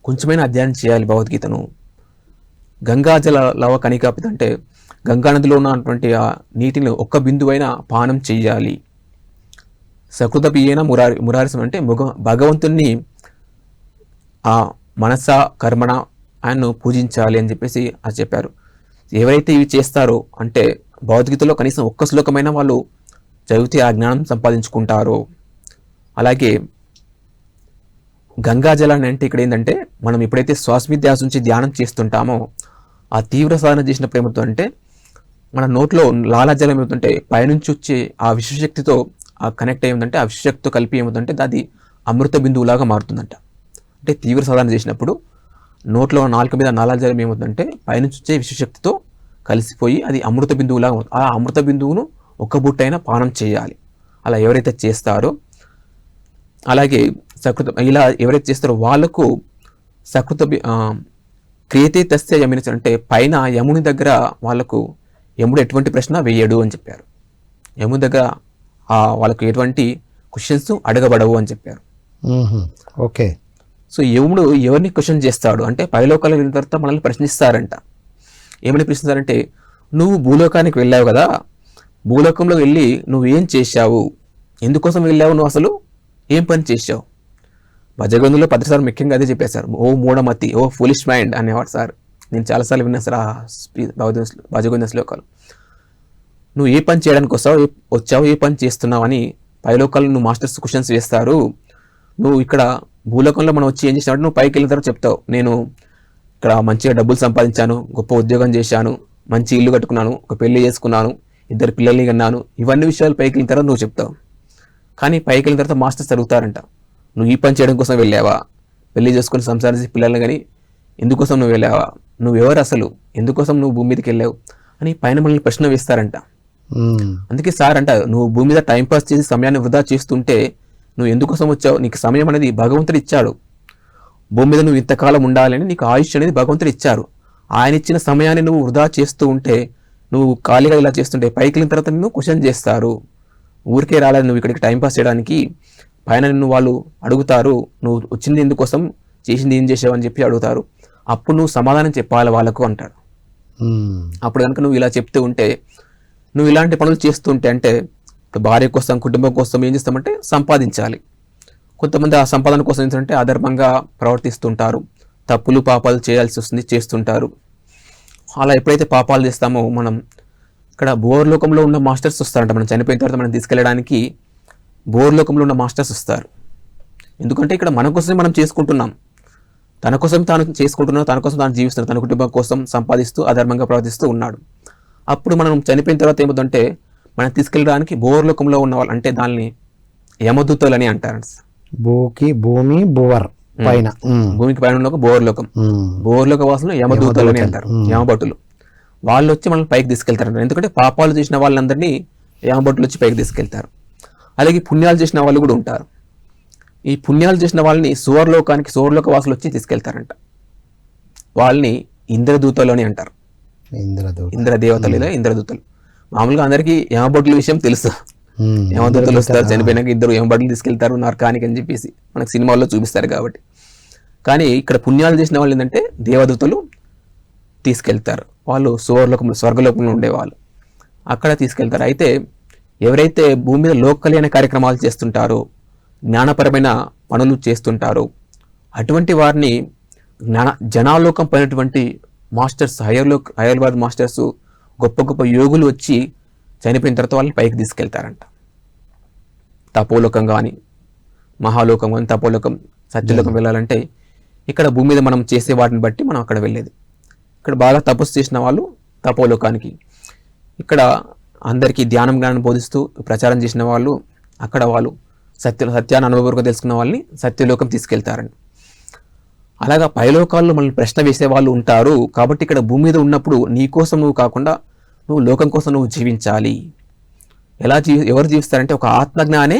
కొంచెమైనా అధ్యయనం చేయాలి భగవద్గీతను. గంగాజల లవ కనికాపిత అంటే గంగానదిలో ఉన్నటువంటి ఆ నీటిని ఒక్క బిందువైనా పానం చెయ్యాలి. సకృత పియేన మురారిసం అంటే భగవంతుణ్ణి ఆ మనస కర్మణ ఆయన్ను పూజించాలి అని చెప్పేసి అది చెప్పారు. ఎవరైతే ఇవి చేస్తారో అంటే భగవద్గీతలో కనీసం ఒక్క శ్లోకమైన వాళ్ళు చదివితే ఆ జ్ఞానం సంపాదించుకుంటారో. అలాగే గంగాజలాన్ని అంటే ఇక్కడ ఏంటంటే మనం ఎప్పుడైతే శ్వాస మీద ధ్యాస నుంచి ధ్యానం చేస్తుంటామో ఆ తీవ్ర సాధన చేసినప్పుడు ఏమవుతుందంటే మన నోట్లో లాలాజలం ఏమవుతుంటే పైనుంచి వచ్చే ఆ విశ్వశక్తితో ఆ కనెక్ట్ అయ్యిందంటే ఆ విశ్వశక్తితో కలిపి ఏమవుతుందంటే అది అమృత బిందువులాగా మారుతుందంట. అంటే తీవ్ర సాధన చేసినప్పుడు నోట్లో నాలుక మీద లాలాజలం ఏమవుతుందంటే పైనుంచి వచ్చే విశ్వశక్తితో కలిసిపోయి అది అమృత బిందువులాగా, ఆ అమృత బిందువును ఒక్క బుట్టైనా పానం చేయాలి. అలా ఎవరైతే చేస్తారో అలాగే సకృత ఇలా ఎవరైతే చేస్తారో వాళ్ళకు సకృత క్రియతే తస్య యముని అంటే పైన యముని దగ్గర వాళ్ళకు యముడు ఎటువంటి ప్రశ్న వేయడు అని చెప్పారు. యముని దగ్గర వాళ్ళకు ఎటువంటి క్వశ్చన్స్ అడగబడవు అని చెప్పారు. ఓకే. సో యముడు ఎవరిని క్వశ్చన్ చేస్తాడు అంటే పైలోకాలకు వెళ్ళిన తర్వాత మనల్ని ప్రశ్నిస్తారంట. ఏమని ప్రశ్నిస్తారంటే నువ్వు భూలోకానికి వెళ్ళావు కదా, భూలోకంలో వెళ్ళి నువ్వేం చేశావు, ఎందుకోసం వెళ్ళావు, నువ్వు అసలు ఏం పని చేశావు. భజగోవిందంలో పత్రిసారి ముఖ్యంగా అదే చెప్పేశారు. ఓ మూఢమతి, ఓ ఫులిష్ మైండ్ అనేవాడు సార్. నేను చాలాసార్లు విన్నా సార్ ఆ భజగోవింద శ్లోకాలు. నువ్వు ఏ పని చేయడానికి వచ్చావు, ఏ పని చేస్తున్నావు అని పైలోకాలు నువ్వు మాస్టర్స్ క్వశ్చన్స్ వేస్తారు. నువ్వు ఇక్కడ భూలోకంలో మనం వచ్చి ఏం చేసినావు, నువ్వు పైకి వెళ్ళిన తర్వాత చెప్తావు నేను ఇక్కడ మంచిగా డబ్బులు సంపాదించాను, గొప్ప ఉద్యోగం చేశాను, మంచి ఇల్లు కట్టుకున్నాను, ఒక పెళ్లి చేసుకున్నాను, 2 పిల్లల్ని కన్నాను, ఇవన్నీ విషయాలు పైకి వెళ్ళిన తర్వాత నువ్వు చెప్తావు. కానీ పైకి వెళ్ళిన తర్వాత మాస్టర్స్ అడుగుతారంట నువ్వు ఈ పని చేయడం కోసం వెళ్ళావా, పెళ్లి చేసుకుని సంసారించి పిల్లల్ని కానీ ఎందుకోసం నువ్వు వెళ్ళావా, నువ్వెవరు అసలు, ఎందుకోసం నువ్వు భూమి మీదకి వెళ్ళావు అని పైన మనల్ని ప్రశ్న వేస్తారంట. అందుకే సార్ అంట, నువ్వు భూమి మీద టైంపాస్ చేసి సమయాన్ని వృధా చేస్తుంటే నువ్వు ఎందుకోసం వచ్చావు? నీకు సమయం అనేది భగవంతుడు ఇచ్చాడు. భూమి మీద నువ్వు ఇంతకాలం ఉండాలని నీకు ఆయుష్ అనేది భగవంతుడు ఇచ్చారు. ఆయన ఇచ్చిన సమయాన్ని నువ్వు వృధా చేస్తూ ఉంటే, నువ్వు ఖాళీగా ఇలా చేస్తుంటే పైకి వెళ్ళిన తర్వాత నిన్ను క్వశ్చన్ చేస్తారు. ఊరికే రాలేదు నువ్వు ఇక్కడికి టైంపాస్ చేయడానికి, పైన నిన్ను వాళ్ళు అడుగుతారు, నువ్వు వచ్చింది ఎందుకోసం, చేసింది ఏం చేసావు అని చెప్పి అడుగుతారు. అప్పుడు నువ్వు సమాధానం చెప్పాలి వాళ్ళకు అంటాడు. అప్పుడు కనుక నువ్వు ఇలా చెప్తూ ఉంటే, నువ్వు ఇలాంటి పనులు చేస్తుంటే, అంటే భార్య కోసం కుటుంబం కోసం ఏం చేస్తామంటే సంపాదించాలి. కొంతమంది ఆ సంపాదన కోసం ఏంటంటే అధర్మంగా ప్రవర్తిస్తుంటారు, తప్పులు పాపాలు చేయాల్సి వస్తుంది, చేస్తుంటారు. అలా ఎప్పుడైతే పాపాలు చేస్తామో మనం ఇక్కడ బోర్లోకంలో ఉన్న మాస్టర్స్ వస్తారంట. మనం చనిపోయిన తర్వాత మనం తీసుకెళ్ళడానికి బోర్లోకంలో ఉన్న మాస్టర్స్ వస్తారు. ఎందుకంటే ఇక్కడ మన కోసమే మనం చేసుకుంటున్నాం, తన కోసం తాను చేసుకుంటున్నాడు, తన కోసం తాను జీవిస్తున్నాడు, తన కుటుంబం కోసం సంపాదిస్తూ అధర్మంగా ప్రవర్తిస్తూ ఉన్నాడు. అప్పుడు మనం చనిపోయిన తర్వాత ఏమవుతుందంటే మనం తీసుకెళ్ళడానికి బోర్లోకంలో ఉన్న వాళ్ళు, అంటే దాన్ని యమదూతలు అని అంటారు. భూమి భువర్ పైన, భూమికి పైన ఉన్న ఒక బోర్లోకం, బోర్లోక వాసులు యమదూతలు అని అంటారు, యమభటులు. వాళ్ళు వచ్చి మనల్ని పైకి తీసుకెళ్తారు. ఎందుకంటే పాపాలు చేసిన వాళ్ళందరినీ యమభటులు వచ్చి పైకి తీసుకెళ్తారు. అలాగే పుణ్యాలు చేసిన వాళ్ళు కూడా ఉంటారు. ఈ పుణ్యాలు చేసిన వాళ్ళని సువర్లోకానికి, సువర్లోక వాసులు వచ్చి తీసుకెళ్తారంట. వాళ్ళని ఇంద్రదూతలు అని అంటారు. ఇంద్రదేవతలు లేదా ఇంద్రదూతలు. మామూలుగా అందరికీ యమభటుల విషయం తెలుసు. యమదూతలు వస్తారు, చనిపోయినాక ఇద్దరు యమభటులు తీసుకెళ్తారు నరకానికి అని చెప్పేసి మనకు సినిమాల్లో చూపిస్తారు కాబట్టి. కానీ ఇక్కడ పుణ్యాలు చేసిన వాళ్ళు ఏంటంటే దేవదూతలు తీసుకెళ్తారు. వాళ్ళు స్వర్గలోకంలో ఉండేవాళ్ళు, అక్కడ తీసుకెళ్తారు. అయితే ఎవరైతే భూమి మీద లోక కళ్యాణ కార్యక్రమాలు చేస్తుంటారో, జ్ఞానపరమైన పనులు చేస్తుంటారో, అటువంటి వారిని జనాలోకం పైనటువంటి మాస్టర్స్, హయ్యర్ వర్డ్ మాస్టర్స్, గొప్ప గొప్ప యోగులు వచ్చి చనిపోయిన తర్వాత వాళ్ళని పైకి తీసుకెళ్తారంట. తపోలోకం కానీ, మహాలోకం కానీ, తపోలోకం, సత్యలోకం వెళ్ళాలంటే ఇక్కడ భూమి మీద మనం చేసే వాటిని బట్టి మనం అక్కడ వెళ్ళేది. ఇక్కడ బాగా తపస్సు చేసిన వాళ్ళు తపోలోకానికి, ఇక్కడ అందరికీ జ్ఞానం బోధిస్తూ ప్రచారం చేసిన వాళ్ళు అక్కడ వాళ్ళు సత్యాన్ని అనుభవపూర్వకంగా తెలుసుకున్న వాళ్ళని సత్యలోకం తీసుకెళ్తారండి. అలాగా పైలోకాల్లో మనల్ని ప్రశ్న వేసే వాళ్ళు ఉంటారు. కాబట్టి ఇక్కడ భూమి మీద ఉన్నప్పుడు నీ కోసం నువ్వు కాకుండా నువ్వు లోకం కోసం నువ్వు జీవించాలి. ఎవరు జీవిస్తారంటే ఒక ఆత్మజ్ఞానే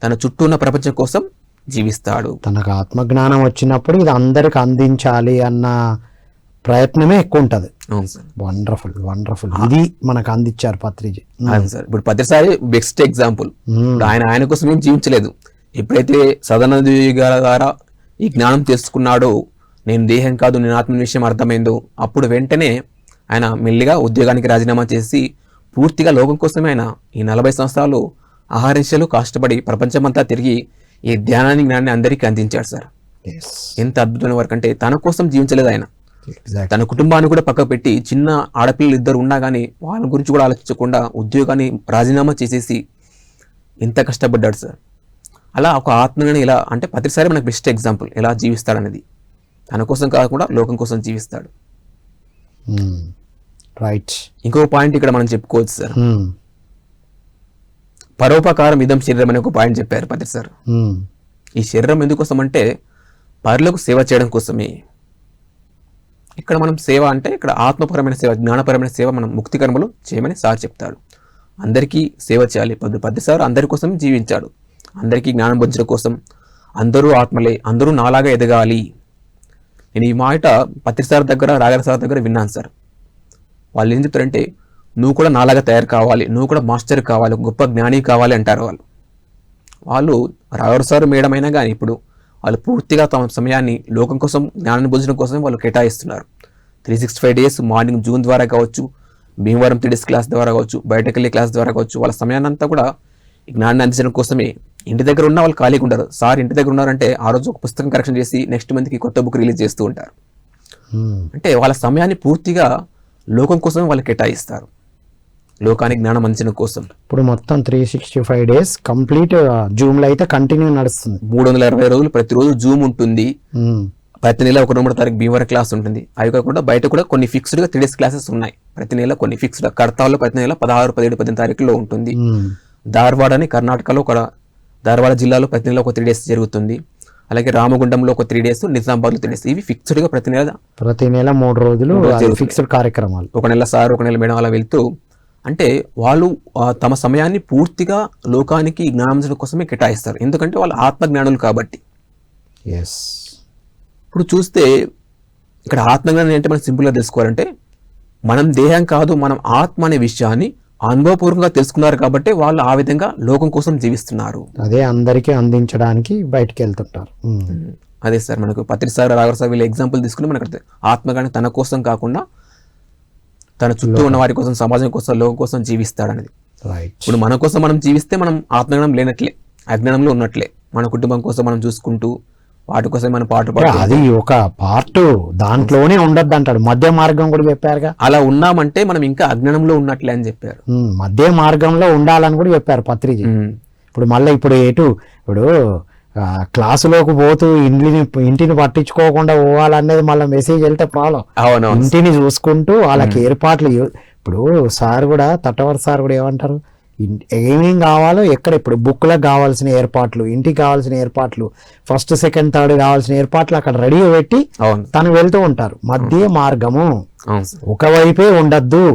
తన చుట్టూ ఉన్న ప్రపంచం కోసం జీవిస్తాడు. తనకు ఆత్మజ్ఞానం వచ్చినప్పుడు ఇది అందరికి అందించాలి అన్న ప్రయత్నమే ఎక్కువ ఉంటుంది. అవును సార్, వండర్ఫుల్ వండర్ఫుల్. ఇది మనకు అందించారు పత్రిజీ. అవును సార్. ఇప్పుడు పత్రిసారి బెస్ట్ ఎగ్జాంపుల్. ఆయన కోసం ఏం జీవించలేదు. ఎప్పుడైతే సదానంద గారి ద్వారా ఈ జ్ఞానం తెలుసుకున్నాడో, నేను దేహం కాదు నేను ఆత్మ విషయం అర్థమైందో, అప్పుడు వెంటనే ఆయన మెల్లిగా ఉద్యోగానికి రాజీనామా చేసి పూర్తిగా లోకం కోసమే ఆయన ఈ 40 సంవత్సరాలు ఆహారించలు కష్టపడి ప్రపంచమంతా తిరిగి ఈ జ్ఞానాన్ని అందరికీ అందించాడు సార్. ఎంత అద్భుతమైన వర్క్ అంటే తన కోసం జీవించలేదు ఆయన, తన కుటుంబాన్ని కూడా పక్కకు పెట్టి, చిన్న ఆడపిల్లలు 2 ఉన్నా కానీ వాళ్ళ గురించి కూడా ఆలోచించకుండా ఉద్యోగాన్ని రాజీనామా చేసేసి ఎంత కష్టపడ్డాడు సార్. అలా ఒక ఆత్మని ఇలా అంటే ప్రతిసారి మనకు బెస్ట్ ఎగ్జాంపుల్ ఎలా జీవిస్తాడనేది. తన కోసం కాకుండా లోకం కోసం జీవిస్తాడు. రైట్. ఇంకో పాయింట్ ఇక్కడ మనం చెప్పుకోవచ్చు సార్. పరోపకారం ఇదం శరీరం అనే ఒక పాయింట్ చెప్పారు పత్రి సార్. ఈ శరీరం ఎందుకోసం అంటే పరులకు సేవ చేయడం కోసమే. ఇక్కడ మనం సేవ అంటే ఇక్కడ ఆత్మపరమైన సేవ, జ్ఞానపరమైన సేవ మనం ముక్తి కర్మలు చేయమని సార్ చెప్తాడు. అందరికీ సేవ చేయాలి. పత్రి సార్ అందరి కోసం జీవించాడు, అందరికీ జ్ఞానం పొందడం కోసం. అందరూ ఆత్మలే, అందరూ నాలాగా ఎదగాలి. నేను ఈ మాట పత్రి సార్ దగ్గర, రాఘవ సార్ దగ్గర విన్నాను సార్. వాళ్ళు ఏం చెప్తారంటే నువ్వు కూడా నాలాగా తయారు కావాలి, నువ్వు కూడా మాస్టర్ కావాలి, గొప్ప జ్ఞాని కావాలి అంటారు వాళ్ళు. రాఘవ సార్ మేడం అయినా కానీ ఇప్పుడు వాళ్ళు పూర్తిగా తమ సమయాన్ని లోకం కోసం, జ్ఞానాన్ని పొందడం కోసం వాళ్ళు కేటాయిస్తున్నారు. 365 days మార్నింగ్ జూన్ ద్వారా కావచ్చు, భీమవరం 3 days క్లాస్ ద్వారా కావచ్చు, బయటకు వెళ్ళే క్లాస్ ద్వారా కావచ్చు, వాళ్ళ సమయాన్ని అంతా కూడా జ్ఞానాన్ని అందించడం కోసమే. ఇంటి దగ్గర ఉన్న వాళ్ళు ఖాళీగా ఉంటారు. సార్ ఇంటి దగ్గర ఉన్నారంటే ఆ రోజు ఒక పుస్తకం కరెక్షన్ చేసి నెక్స్ట్ మంత్కి కొత్త బుక్ రిలీజ్ చేస్తూ ఉంటారు. అంటే వాళ్ళ సమయాన్ని పూర్తిగా లోకం కోసం వాళ్ళు కేటాయిస్తారు, లోకానికి జ్ఞానం అందించడం కోసం. ఇప్పుడు మొత్తం 365 days కంప్లీట్ జూమ్ లో అయితే కంటిన్యూ నడుస్తుంది. 320 రోజులు ప్రతిరోజు జూమ్ ఉంటుంది. ప్రతి నెల 1 తారీఖు భీమవరం క్లాస్ ఉంటుంది. అవి కాకుండా బయట కూడా కొన్ని ఫిక్స్డ్ గా 3 days క్లాసెస్ ఉన్నాయి. ప్రతి నెల కొన్ని ఫిక్స్డ్, కడతాల్లో ప్రతి నెల 16, 17, 18 తారీఖుల్లో ఉంటుంది. ధార్వాడ అని కర్ణాటకలో ధార్వాడ జిల్లాలో ప్రతి నెల ఒక 3 days జరుగుతుంది. అలాగే రామగుండంలో ఒక 3 days, నిజామాబాద్లో 3 days. ఇవి ఫిక్స్డ్గా ప్రతి నెల 3 రోజులు ఫిక్స్డ్ కార్యక్రమాలు. ఒక నెల సార్, ఒక నెల మేడం అలా వెళ్తూ, అంటే వాళ్ళు తమ సమయాన్ని పూర్తిగా లోకానికి జ్ఞానం కోసమే కేటాయిస్తారు. ఎందుకంటే వాళ్ళు ఆత్మజ్ఞానులు కాబట్టి. ఎస్. ఇప్పుడు చూస్తే ఇక్కడ ఆత్మజ్ఞానం అంటే మనం సింపుల్గా తెలుసుకోవాలంటే, మనం దేహం కాదు, మనం ఆత్మ అనే విషయాన్ని అనుభవపూర్వకంగా తెలుసుకున్నారు కాబట్టి వాళ్ళు ఆ విధంగా లోకం కోసం జీవిస్తున్నారు. అదే అందరికీ అందించడానికి బయటికి వెళ్తుంటారు. అదే సార్, మనకు పత్రి సార్, రాఘవ సార్ వీళ్ళ ఎగ్జాంపుల్ తీసుకుని మనకు ఆత్మజ్ఞానం తన కోసం కాకుండా తన చుట్టూ ఉన్న వారి కోసం, సమాజం కోసం, లోకం కోసం జీవిస్తాడు అనేది. రైట్. ఇప్పుడు మన కోసం మనం జీవిస్తే మనం ఆత్మజ్ఞానం లేనట్లే, అజ్ఞానంలో ఉన్నట్లే. మన కుటుంబం కోసం మనం చూసుకుంటూ వాటి కోసం మనం పాటు అది ఒక పార్ట్, దాంట్లోనే ఉండద్దు అంటాడు. మధ్య మార్గం కూడా చెప్పారుగా. అలా ఉన్నామంటే మనం ఇంకా అజ్ఞానంలో ఉన్నట్లే అని చెప్పారు. మధ్య మార్గంలో ఉండాలని కూడా చెప్పారు పత్రిజీ. ఇప్పుడు మళ్ళీ ఇప్పుడు క్లాసులోకి పోతూ ఇంటిని పట్టించుకోకుండా పోవాలనేది మళ్ళీ మెసేజ్ వెళ్తే ప్రాబ్లం. ఇంటిని చూసుకుంటూ వాళ్ళకి ఏర్పాట్లు. ఇప్పుడు సార్ కూడా, తట్టవర్ సార్ కూడా ఏమంటారు, ఏమేం కావాలో ఎక్కడ, ఇప్పుడు బుక్లకు కావాల్సిన ఏర్పాట్లు, ఇంటికి కావాల్సిన ఏర్పాట్లు, ఫస్ట్ సెకండ్ థర్డ్ కావాల్సిన ఏర్పాట్లు అక్కడ రెడీ పెట్టి తను వెళ్తూ ఉంటారు. మధ్య మార్గము ఒకవైపే ఉండద్దు.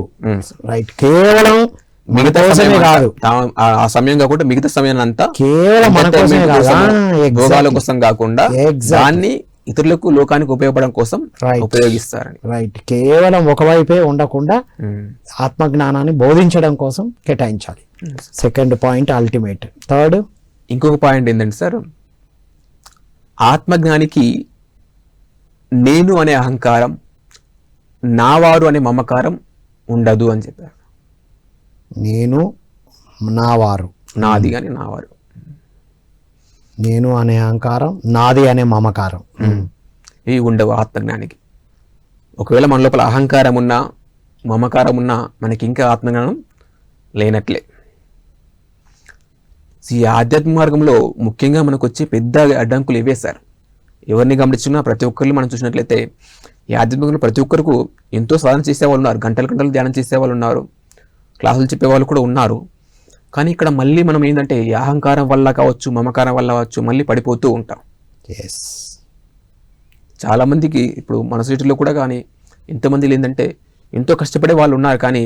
రైట్. కేవలం మిగతా కోసమే కాదు, ఆ సమయం కాకుండా మిగతా సమయాన్ని అంతా కేవలం మన కోసమే కాదు, భోగాల కోసం కాకుండా దాన్ని ఇతరులకు, లోకానికి ఉపయోగపడడం కోసం ఉపయోగిస్తారని. రైట్. కేవలం ఒకవైపే ఉండకుండా ఆత్మజ్ఞానాన్ని బోధించడం కోసం కేటాయించాలి. Second point ultimate. థర్డ్, ఇంకొక పాయింట్ ఏంటంటే సార్, ఆత్మజ్ఞానికి నేను అనే అహంకారం, నావారు అనే మమకారం ఉండదు అని చెప్పారు. నేను, నావారు, నాది అని నావారు, నేను అనే అహంకారం, నాది అనే మమకారం, ఇవి ఉండవు ఆత్మజ్ఞానికి. ఒకవేళ మన లోపల అహంకారం ఉన్నా, మమకారం ఉన్నా మనకి ఇంకా ఆత్మజ్ఞానం లేనట్లే. ఈ ఆధ్యాత్మిక మార్గంలో ముఖ్యంగా మనకు వచ్చే పెద్ద అడ్డంకులు ఇవే సార్. ఎవరిని గమనించినా ప్రతి ఒక్కరిని మనం చూసినట్లయితే ఈ ఆధ్యాత్మికంలో ప్రతి ఒక్కరికి ఎంతో సాధన చేసేవాళ్ళు ఉన్నారు, గంటలు గంటలు ధ్యానం చేసేవాళ్ళు ఉన్నారు, క్లాసులు చెప్పేవాళ్ళు కూడా ఉన్నారు. కానీ ఇక్కడ మళ్ళీ మనం ఏంటంటే ఈ అహంకారం వల్ల కావచ్చు, మమకారం వల్ల కావచ్చు, మళ్ళీ పడిపోతూ ఉంటాం. చాలామందికి ఇప్పుడు మన సొసైటీలో కూడా కానీ ఎంతోమంది ఏంటంటే ఎంతో కష్టపడే వాళ్ళు ఉన్నారు, కానీ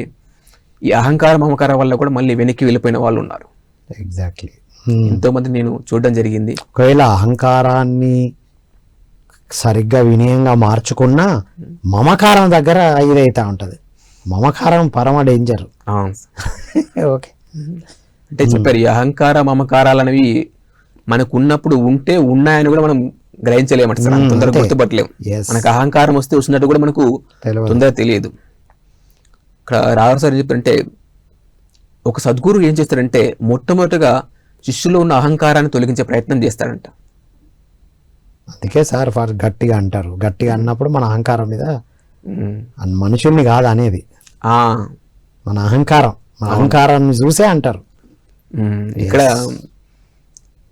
ఈ అహంకారం, మమకారం వల్ల కూడా మళ్ళీ వెనక్కి వెళ్ళిపోయిన వాళ్ళు ఉన్నారు. ఎగ్జాక్ట్లీ. ఎంతోమంది నేను చూడడం జరిగింది. ఒకవేళ అహంకారాన్ని సరిగ్గా వినయంగా మార్చుకున్నా మమకారం దగ్గర ఇదైతా ఉంటుంది. మమకారం పరమ డేంజర్. ఓకే. అంటే చెప్పారు, ఈ అహంకార మమకారాలు అనేవి మనకు ఉన్నప్పుడు ఉంటే ఉన్నాయని కూడా మనం గ్రహించలేమంట సార్, తొందరగా గుర్తుపట్టలేము. మనకు అహంకారం వస్తే వచ్చినట్టు కూడా మనకు తొందరగా తెలియదు. ఇక్కడ రాఘవ సార్ చెప్తారంటే, ఒక సద్గురు ఏం చేస్తాడంటే మొట్టమొదటిగా శిష్యులో ఉన్న అహంకారాన్ని తొలగించే ప్రయత్నం చేస్తాడంట. అందుకే సార్ గట్టిగా అంటారు. గట్టిగా అన్నప్పుడు మన అహంకారం మీద, మనుషుల్ని కాదు అనేది, మన అహంకారాన్ని చూసే అంటారు. ఇక్కడ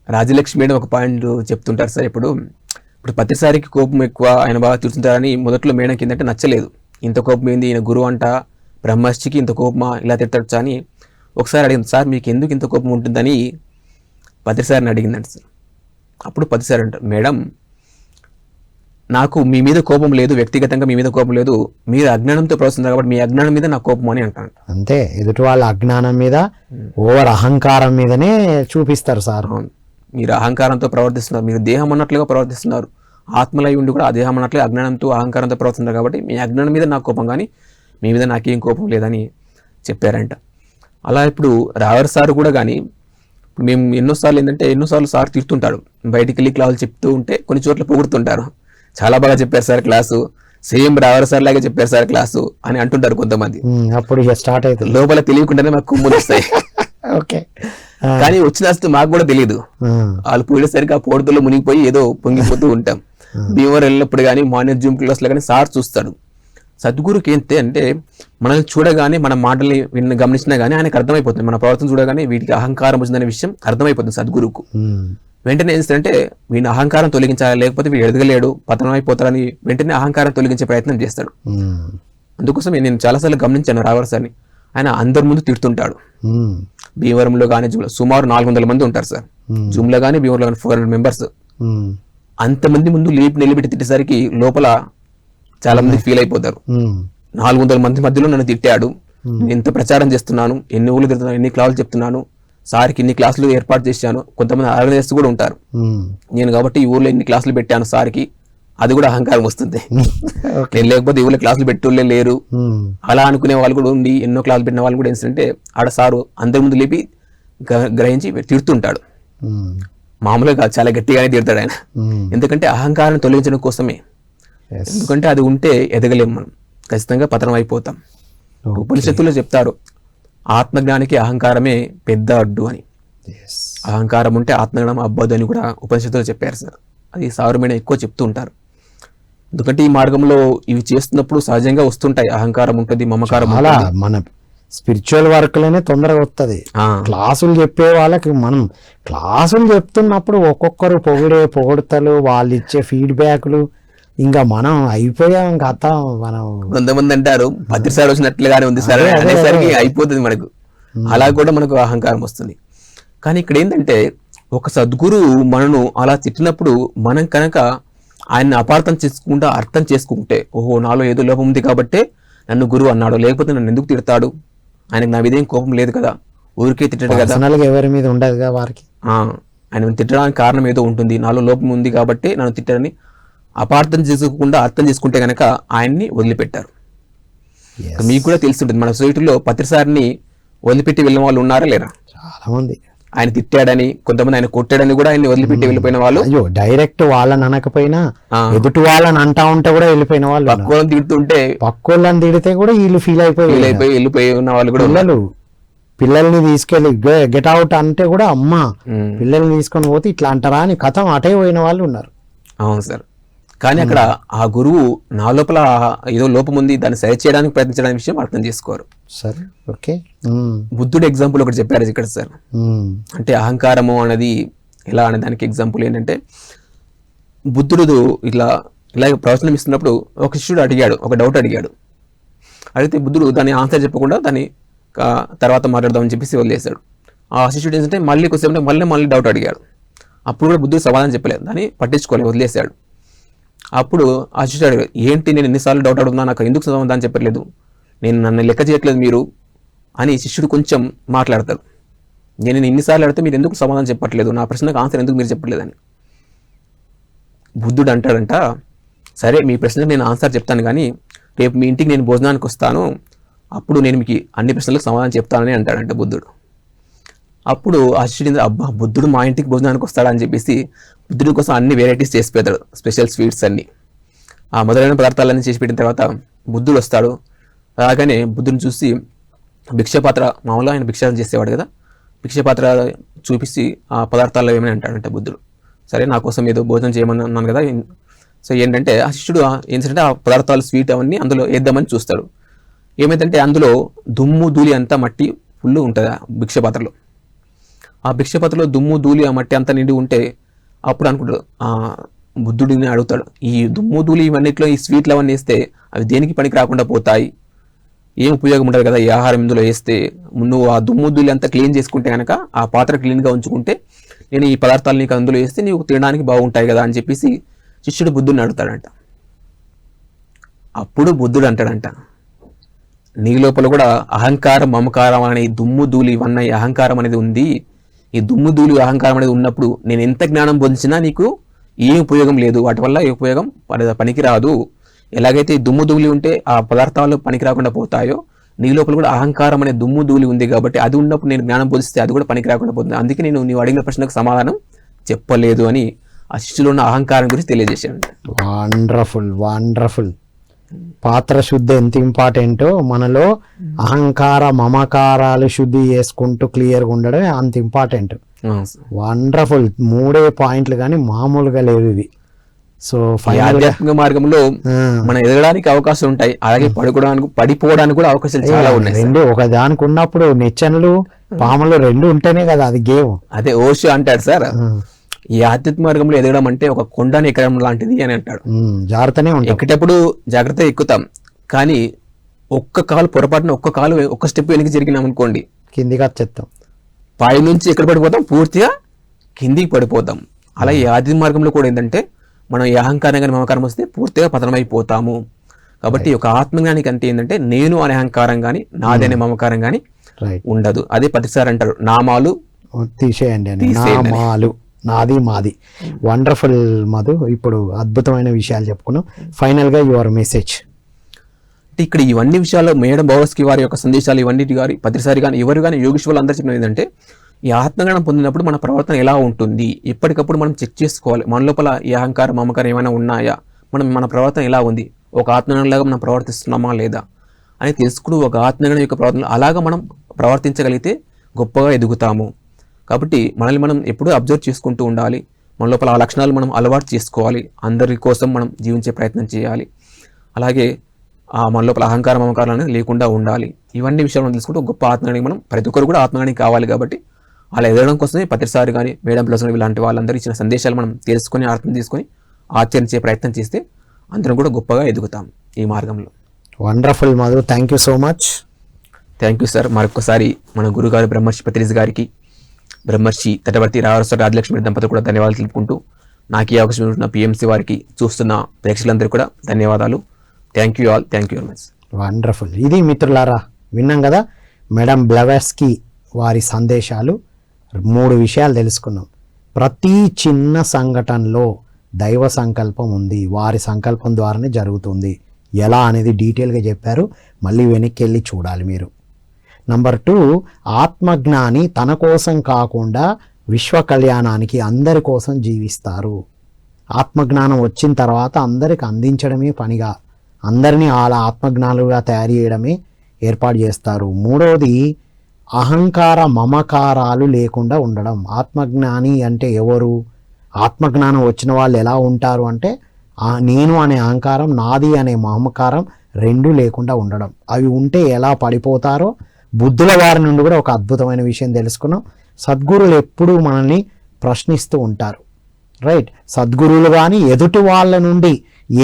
రాజలక్ష్మి మేడం ఒక పాయింట్ చెప్తుంటారు సార్. ఇప్పుడు ప్రతిసారికి కోపం ఎక్కువ, ఆయన బాగా తిడుతుంటారని మొదట్లో మేడం కిందంటే నచ్చలేదు. ఇంత కోపం ఏంది, ఈయన గురువు అంట, బ్రహ్మర్షికి ఇంత కోపమా, ఇలా తిడతాడు అని ఒకసారి అడిగింది. సార్ మీకు ఎందుకు ఇంత కోపం ఉంటుందని పత్రిసారిని అడిగిందంట సార్. అప్పుడు పత్రిసారి అంటారు, మేడం నాకు మీ మీద కోపం లేదు, వ్యక్తిగతంగా మీ మీద కోపం లేదు, మీరు అజ్ఞానంతో ప్రవర్తిస్తున్నారు కాబట్టి మీ అజ్ఞానం మీద నాకు కోపం అని అంటాను. అంతే, ఎదుటి వాళ్ళ అజ్ఞానం మీద, ఓవర్ అహంకారం మీదనే చూపిస్తారు సార్. మీరు అహంకారంతో ప్రవర్తిస్తున్నారు, మీరు దేహం అన్నట్లుగా ప్రవర్తిస్తున్నారు, ఆత్మలై ఉండి కూడా ఆ దేహం అన్నట్లుగా అజ్ఞానంతో, అహంకారంతో ప్రవర్తిస్తున్నారు కాబట్టి మీ అజ్ఞానం మీద నాకు కోపం, కానీ మీ మీద నాకేం కోపం లేదని చెప్పారంట. అలా ఇప్పుడు రావర్ సార్ కూడా కానీ మేము ఎన్నోసార్లు సార్ తిడుతుంటాడు, బయటికి వెళ్ళి క్లాసులు చెప్తూ ఉంటే కొన్ని చోట్ల పొగుడుతుంటారు, చాలా బాగా చెప్పారు సార్ క్లాసు, సేమ్ రావర్ సార్ లాగే చెప్పారు సార్ క్లాసు అని అంటుంటారు కొంతమంది. అప్పుడు స్టార్ట్ అవుతుంది, లోపల తెలియకుండానే మాకు కొమ్ములు వస్తాయి. ఓకే. కానీ వచ్చిన మాకు కూడా తెలియదు, వాళ్ళు పోయేసరికి ఆ పోడుతుల్లో మునిగిపోయి ఏదో పొంగిపోతూ ఉంటాం. భీమవరం వెళ్ళినప్పుడు కానీ మార్నింగ్ జూమ్ క్లాస్లో కానీ సార్ చూస్తాడు. సద్గురుకి ఏంటి అంటే మనల్ని చూడగానే, మన మాటల్ని గమనించినా కానీ ఆయనకు అర్థమైపోతుంది, మన ప్రవర్తన చూడగానే వీటికి అహంకారం వచ్చిందనే విషయం అర్థమైపోతుంది సద్గురుకు. వెంటనే ఏం చేస్తారంటే వీడిని అహంకారం తొలగించాలి, లేకపోతే వీడు ఎదగలేడు, పతనం అయిపోతారని వెంటనే అహంకారం తొలగించే ప్రయత్నం చేస్తాడు. అందుకోసం నేను చాలాసార్లు గమనించాను రావర్ సార్ని, ఆయన అందరి ముందు తిడుతుంటాడు. భీమవరంలో కానీ జూమ్లో సుమారు 400 మంది ఉంటారు సార్, జూమ్లో కానీ భీమవరంలో కానీ 400 మెంబర్స్. అంతమంది ముందు నిలబెట్టి తిట్టేసరికి లోపల చాలా మంది ఫీల్ అయిపోతారు. 400 మంది మధ్యలో నన్ను తిట్టాడు, నేను ఇంత ప్రచారం చేస్తున్నాను, ఎన్ని ఊళ్ళు తిరుగుతున్నాను, ఎన్ని క్లాసులు చెప్తున్నాను, సార్కి ఇన్ని క్లాసులు ఏర్పాటు చేశాను. కొంతమంది ఆర్గనైజర్స్ కూడా ఉంటారు, నేను కాబట్టి ఈ ఊర్లో ఎన్ని క్లాసులు పెట్టాను సార్కి, అది కూడా అహంకారం వస్తుంది. నేను లేకపోతే ఈ ఊళ్ళో క్లాసులు పెట్టే లేరు అలా అనుకునే వాళ్ళు కూడా ఉండి, ఎన్నో క్లాసులు పెట్టిన వాళ్ళు కూడా ఏంటంటే ఆడ సారు అందరి ముందు లేపి గ్రహించి తిడుతుంటాడు. మామూలుగా చాలా గట్టిగానే తిడతాడు ఆయన, ఎందుకంటే అహంకారాన్ని తొలగించడం కోసమే. ఎందుకంటే అది ఉంటే ఎదగలేము, మనం ఖచ్చితంగా పతనం అయిపోతాం. ఉపనిషత్తుల్లో చెప్తారు, ఆత్మజ్ఞానికి అహంకారమే పెద్ద అడ్డు అని. అహంకారం ఉంటే ఆత్మజ్ఞానం అబ్బదు అని కూడా ఉపనిషత్తులు చెప్పారు సార్. అది సారు మీద ఎక్కువ చెప్తూ ఉంటారు. ఎందుకంటే ఈ మార్గంలో ఇవి చేస్తున్నప్పుడు సహజంగా వస్తుంటాయి, అహంకారం ఉంటుంది, మమకారం. అలా మన స్పిరిచువల్ వర్క్లోనే తొందరగా వస్తుంది. క్లాసులు చెప్పే వాళ్ళకి మనం క్లాసులు చెప్తున్నప్పుడు ఒక్కొక్కరు పొగడతలు, వాళ్ళు ఇచ్చే ఫీడ్బ్యాక్లు, ఇంకా మనం అయిపోయాం కథ. మనం కొంతమంది అంటారు ప్రతిసారి వచ్చినట్లుగానే ఉంది సార్ అనేసరికి అయిపోతుంది మనకు. అలా కూడా మనకు అహంకారం వస్తుంది. కానీ ఇక్కడ ఏంటంటే ఒక సద్గురు మనను అలా తిట్టినప్పుడు మనం కనుక ఆయన్ని అర్థం చేసుకుంటే, ఓహో నాలో ఏదో లోపం ఉంది కాబట్టే నన్ను గురువు అన్నాడు, లేకపోతే నన్ను ఎందుకు తిడతాడు, ఆయనకు నా విధేయం కోపం లేదు కదా, ఊరికే తిట్టాడు కదా, ఎవరి మీద ఉండదు వారికి, ఆయన తిట్టడానికి కారణం ఏదో ఉంటుంది, నాలో లోపం ఉంది కాబట్టి నన్ను తిట్టారని అపార్థం చేసుకోకుండా అర్థం చేసుకుంటే కనుక ఆయన్ని వదిలిపెట్టారు. మీకు కూడా తెలిసి ఉంటుంది, మన సొసైటీలో ప్రతిసారిని వదిలిపెట్టి వెళ్ళిన వాళ్ళు ఉన్నారా లేరా? చాలా మంది. ఆయన తిట్టాడని, కొంతమంది ఆయన కొట్టాడని కూడా ఆయన వదిలిపెట్టి వెళ్ళిపోయిన వాళ్ళు. అయ్యో డైరెక్ట్ వాళ్ళని అనకపోయినా ఎదుటి వాళ్ళని అంటా ఉంటే కూడా వెళ్ళిపోయిన వాళ్ళు, పక్కోళ్ళని తిడుతుంటే పక్కోళ్ళని తిడితే కూడా వీళ్ళు ఫీల్ అయిపోయి వెళ్ళిపోయి ఉన్న వాళ్ళు కూడా. పిల్లల్ని తీసుకెళ్లి గెట్ అవుట్ అంటే కూడా అమ్మా పిల్లల్ని తీసుకొని పోతే ఇట్లా అంటారా అని కథం అటే పోయిన వాళ్ళు ఉన్నారు. అవును సార్. కానీ అక్కడ ఆ గురువు నా లోపల ఏదో లోపం ఉంది, దాన్ని సరి చేయడానికి ప్రయత్నించడానికి విషయం అర్థం చేసుకోరు. సరే ఓకే. బుద్ధుడు ఎగ్జాంపుల్ ఒకటి చెప్పారు ఇక్కడ సార్. అంటే అహంకారము అనేది ఎలా అనే దానికి ఎగ్జాంపుల్ ఏంటంటే, బుద్ధుడు ఇలా ప్రవచనం ఇస్తున్నప్పుడు ఒక శిష్యుడు అడిగాడు, ఒక డౌట్ అడిగాడు. అడిగితే బుద్ధుడు దాని ఆన్సర్ చెప్పకుండా దాన్ని తర్వాత మాట్లాడదామని చెప్పేసి వదిలేశాడు. ఆ శిష్యుడు ఏంటంటే మళ్ళీ కొద్దిసేపు మళ్ళీ డౌట్ అడిగాడు. అప్పుడు కూడా బుద్ధుడు సమాధానం చెప్పలేదు, దాన్ని పట్టించుకోలేదు, వదిలేశాడు. అప్పుడు ఆ శిష్యుడు అడిగాడు, ఏంటి నేను ఎన్నిసార్లు డౌట్ అడుగుతున్నా, నాకు ఎందుకు సమాధానం చెప్పట్లేదు, నన్ను లెక్క చేయట్లేదు మీరు అని శిష్యుడు కొంచెం మాట్లాడతాడు. నేను ఎన్నిసార్లు అడిగితే మీరు ఎందుకు సమాధానం చెప్పట్లేదు, నా ప్రశ్నకు ఆన్సర్ ఎందుకు మీరు చెప్పట్లేదని. బుద్ధుడు అంటాడంట, సరే మీ ప్రశ్నకు నేను ఆన్సర్ చెప్తాను, కానీ రేపు మీ ఇంటికి నేను భోజనానికి వస్తాను, అప్పుడు నేను మీకు అన్ని ప్రశ్నలకు సమాధానం చెప్తానని అంటాడంట బుద్ధుడు. అప్పుడు ఆ శిష్యుడు, అబ్బా బుద్ధుడు మా ఇంటికి భోజనానికి వస్తాడా అని చెప్పేసి బుద్ధుడి కోసం అన్ని వెరైటీస్ చేసి పెడతాడు, స్పెషల్ స్వీట్స్ అన్ని, ఆ మొదలైన పదార్థాలన్నీ చేసి పెట్టిన తర్వాత బుద్ధుడు వస్తాడు. అలాగనే బుద్ధుని చూసి భిక్షపాత్ర, మామూలుగా ఆయన భిక్ష చేసేవాడు కదా, భిక్షపాత్ర చూపిస్తే ఆ పదార్థాల్లో ఏమని అంటాడంటే బుద్ధుడు, సరే నా కోసం ఏదో భోజనం చేయమని అన్నాను కదా. సో ఏంటంటే ఆ శిష్యుడు ఏంటంటే ఆ పదార్థాలు స్వీట్ అవన్నీ అందులో వేద్దామని చూస్తాడు. ఏమైందంటే అందులో దుమ్ము ధూళి అంతా మట్టి ఫుల్ ఉంటుంది ఆ భిక్షపాత్రలో. ఆ భిక్షపాత్రలో దుమ్ము ధూళి ఆ మట్టి అంతా నిండి ఉంటే అప్పుడు అనుకుంటాడు, ఆ బుద్ధుడిని అడుగుతాడు, ఈ దుమ్ము ధూళి ఇవన్నిట్లో ఈ స్వీట్లు అవన్నీ వేస్తే అవి దేనికి పనికి రాకుండా పోతాయి, ఏం ఉపయోగం ఉంటుంది కదా ఈ ఆహారం ఇందులో వేస్తే, నువ్వు ఆ దుమ్ము ధూళి అంతా క్లీన్ చేసుకుంటే కనుక, ఆ పాత్ర క్లీన్గా ఉంచుకుంటే నేను ఈ పదార్థాలు నీకు అందులో వేస్తే నీకు తినడానికి బాగుంటాయి కదా అని చెప్పేసి శిష్యుడు బుద్ధుడిని అడుగుతాడంట. అప్పుడు బుద్ధుడు అంటాడంట, నీ లోపల కూడా అహంకారం మమకారం అనే దుమ్ము ధూళి ఇవన్నీ అహంకారం అనేది ఉంది. ఈ దుమ్ము ధూళి అహంకారం అనేది ఉన్నప్పుడు నేను ఎంత జ్ఞానం పొందించినా నీకు ఏం ఉపయోగం లేదు, వాటి వల్ల ఏ ఉపయోగం పనికి రాదు. ఎలాగైతే ఈ దుమ్ము ధూళి ఉంటే ఆ పదార్థాలు పనికి రాకుండా పోతాయో, నీ లోపల కూడా అహంకారం అనే దుమ్ము ధూళి ఉంది కాబట్టి అది ఉన్నప్పుడు నేను జ్ఞానం పొందిస్తే అది కూడా పనికి రాకుండా పోతుంది. అందుకే నేను నీవు అడిగిన ప్రశ్నకు సమాధానం చెప్పలేదు అని ఆ శిష్యులో ఉన్న అహంకారం గురించి తెలియజేశాను. Wonderful wonderful. పాత్ర శుద్ధి ఎంత ఇంపార్టెంటో, మనలో అహంకార మమకారాలు శుద్ధి చేసుకుంటూ క్లియర్గా ఉండడం అంత ఇంపార్టెంట్. వండర్ఫుల్. 3 పాయింట్లు కానీ మామూలుగా లేవు ఇవి. సో ఆధ్యాత్మిక మార్గంలో మనం ఎదగడానికి అవకాశం ఉంటాయి, అలాగే పడిపోవడానికి కూడా అవకాశాలు చాలా ఉన్నాయి. రెండు ఒక దానికి ఉన్నప్పుడు నిచ్చెనలు పాములు రెండు ఉంటేనే కదా అది గేమ్. అదే ఓషో అంటాడు సార్, ఈ ఆధ్యాత్మిక మార్గంలో ఎదగడం అంటే ఒక కొండని ఎక్కడం లాంటిది అని అంటాడు. జాగ్రత్తనే ఉంటాం, ఎక్కేటప్పుడు జాగ్రత్తగా ఎక్కుతాం, కానీ ఒక్క కాలు పొరపాటున ఒక్క స్టెప్ వెనక్కి జరిగినాం అనుకోండి కిందికి వచ్చేస్తాం, పై నుంచి ఎక్కడ పడిపోతాం, పూర్తిగా కిందికి పడిపోతాం. అలా ఈ ఆధ్యాత్మిక మార్గంలో కూడా ఏంటంటే మనం ఈ అహంకారం కానీ మమకారం వస్తే పూర్తిగా పతనమైపోతాము. కాబట్టి ఒక ఆత్మజ్ఞానికి అంటే ఏంటంటే నేను అనే అహంకారం కానీ నాది అనే మమకారం కానీ రైట్, ఉండదు. అదే ప్రతిసారి అంటారు నామాలు తీసేయండి అని, తీసేయండి అని. నామాలు నాది మాది. వండర్ఫుల్ మధు, ఇప్పుడు అద్భుతమైన విషయాలు చెప్పుకున్నాం. ఫైనల్గా యువర్ మెసేజ్. అంటే ఇక్కడ ఇవన్నీ విషయాల్లో మేడం భగవత్కి వారి యొక్క సందేశాలు ఇవన్నీ గారి ప్రతిసారి కానీ ఎవరు కానీ యోగేశ్వర్లు అందరూ చెప్పినది ఏంటంటే ఈ ఆత్మజ్ఞానం పొందినప్పుడు మన ప్రవర్తన ఎలా ఉంటుంది ఎప్పటికప్పుడు మనం చెక్ చేసుకోవాలి. మన లోపల ఈ అహంకారం మమకారం ఏమైనా ఉన్నాయా, మన ప్రవర్తన ఎలా ఉంది, ఒక ఆత్మజ్ఞానంలాగా మనం ప్రవర్తిస్తున్నామా లేదా అని తెలుసుకుని ఒక ఆత్మజ్ఞానం యొక్క ప్రవర్తన అలాగా మనం ప్రవర్తించగలిగితే గొప్పగా ఎదుగుతాము. కాబట్టి మనల్ని మనం ఎప్పుడూ అబ్జర్వ్ చేసుకుంటూ ఉండాలి. మన లోపల ఆ లక్షణాలు మనం అలవాటు చేసుకోవాలి. అందరి కోసం మనం జీవించే ప్రయత్నం చేయాలి. అలాగే మన లోపల అహంకారం మమకారం అనేది లేకుండా ఉండాలి. ఇవన్నీ విషయాలు మనం తెలుసుకుంటూ గొప్ప ఆత్మజ్ఞానికి మనం ప్రతి ఒక్కరు కూడా ఆత్మజ్ఞానికి కావాలి. కాబట్టి అలా ఎదగడం కోసమే ప్రతిసారి కానీ మేడం ప్లస్ ఇలాంటి వాళ్ళందరూ ఇచ్చిన సందేశాలు మనం తెలుసుకొని అర్థం తీసుకొని ఆచరించే ప్రయత్నం చేస్తే అందరం కూడా గొప్పగా ఎదుగుతాం ఈ మార్గంలో. Wonderful Madhu, thank you so much. Thank you sir. మరొకసారి మన గురుగారు బ్రహ్మర్షి పత్రిజ్ గారికి, బ్రహ్మర్షి తటవర్తి రాజేశ్వర రాజలక్ష్మి దంపతులు కూడా ధన్యవాదాలు తెలుపుకుంటూ నాకు ఈ అవకాశం ఇస్తున్న పిఎంసి వారికి, చూస్తున్న ప్రేక్షకులందరూ కూడా ధన్యవాదాలు. Thank you all, thank you very much. Wonderful. ఇది మిత్రులారా, విన్నాం కదా మేడం బ్లెవెట్స్కి వారి సందేశాలు. 3 విషయాలు తెలుసుకున్నాం. ప్రతి చిన్న సంఘటనలో దైవ సంకల్పం ఉంది, వారి సంకల్పం ద్వారానే జరుగుతుంది. ఎలా అనేది డీటెయిల్గా చెప్పారు. మళ్ళీ వెనక్కి వెళ్ళి చూడాలి మీరు. నంబర్ 2, ఆత్మజ్ఞాని తన కోసం కాకుండా విశ్వ కళ్యాణానికి అందరి కోసం జీవిస్తారు. ఆత్మజ్ఞానం వచ్చిన తర్వాత అందరికి అందించడమే పనిగా, అందరినీ అలా ఆత్మజ్ఞానులుగా తయారు చేయడమే ఏర్పాటు చేస్తారు. 3వది, అహంకార మమకారాలు లేకుండా ఉండడం. ఆత్మజ్ఞాని అంటే ఎవరు? ఆత్మజ్ఞానం వచ్చిన వాళ్ళు ఎలా ఉంటారు అంటే నేను అనే అహంకారం, నాది అనే మమకారం 2 లేకుండా ఉండడం. అవి ఉంటే ఎలా పడిపోతారో బుద్ధుల వారి నుండి కూడా ఒక అద్భుతమైన విషయం తెలుసుకున్నాం. సద్గురులు ఎప్పుడూ మనల్ని ప్రశ్నిస్తూ ఉంటారు. రైట్, సద్గురువులు కానీ ఎదుటి వాళ్ళ నుండి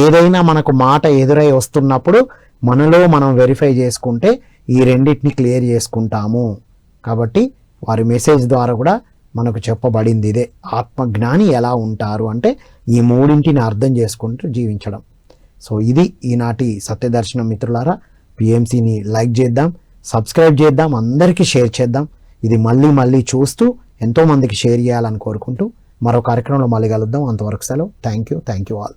ఏదైనా మనకు మాట ఎదురై వస్తున్నప్పుడు మనలో మనం వెరిఫై చేసుకుంటే ఈ రెండింటిని క్లియర్ చేసుకుంటాము. కాబట్టి వారి మెసేజ్ ద్వారా కూడా మనకు చెప్పబడింది ఇదే. ఆత్మజ్ఞాని ఎలా ఉంటారు అంటే ఈ 3ంటిని అర్థం చేసుకుంటూ జీవించడం. సో ఇది ఈనాటి సత్యదర్శనం మిత్రులారా. పిఎంసిని లైక్ చేద్దాం, సబ్స్క్రైబ్ చేద్దాం, అందరికీ షేర్ చేద్దాం. ఇది మళ్ళీ చూస్తూ ఎంతోమందికి షేర్ చేయాలని కోరుకుంటూ మరో కార్యక్రమంలో మళ్ళీ కలుద్దాం. అంతవరకు సెలవు. Thank you all.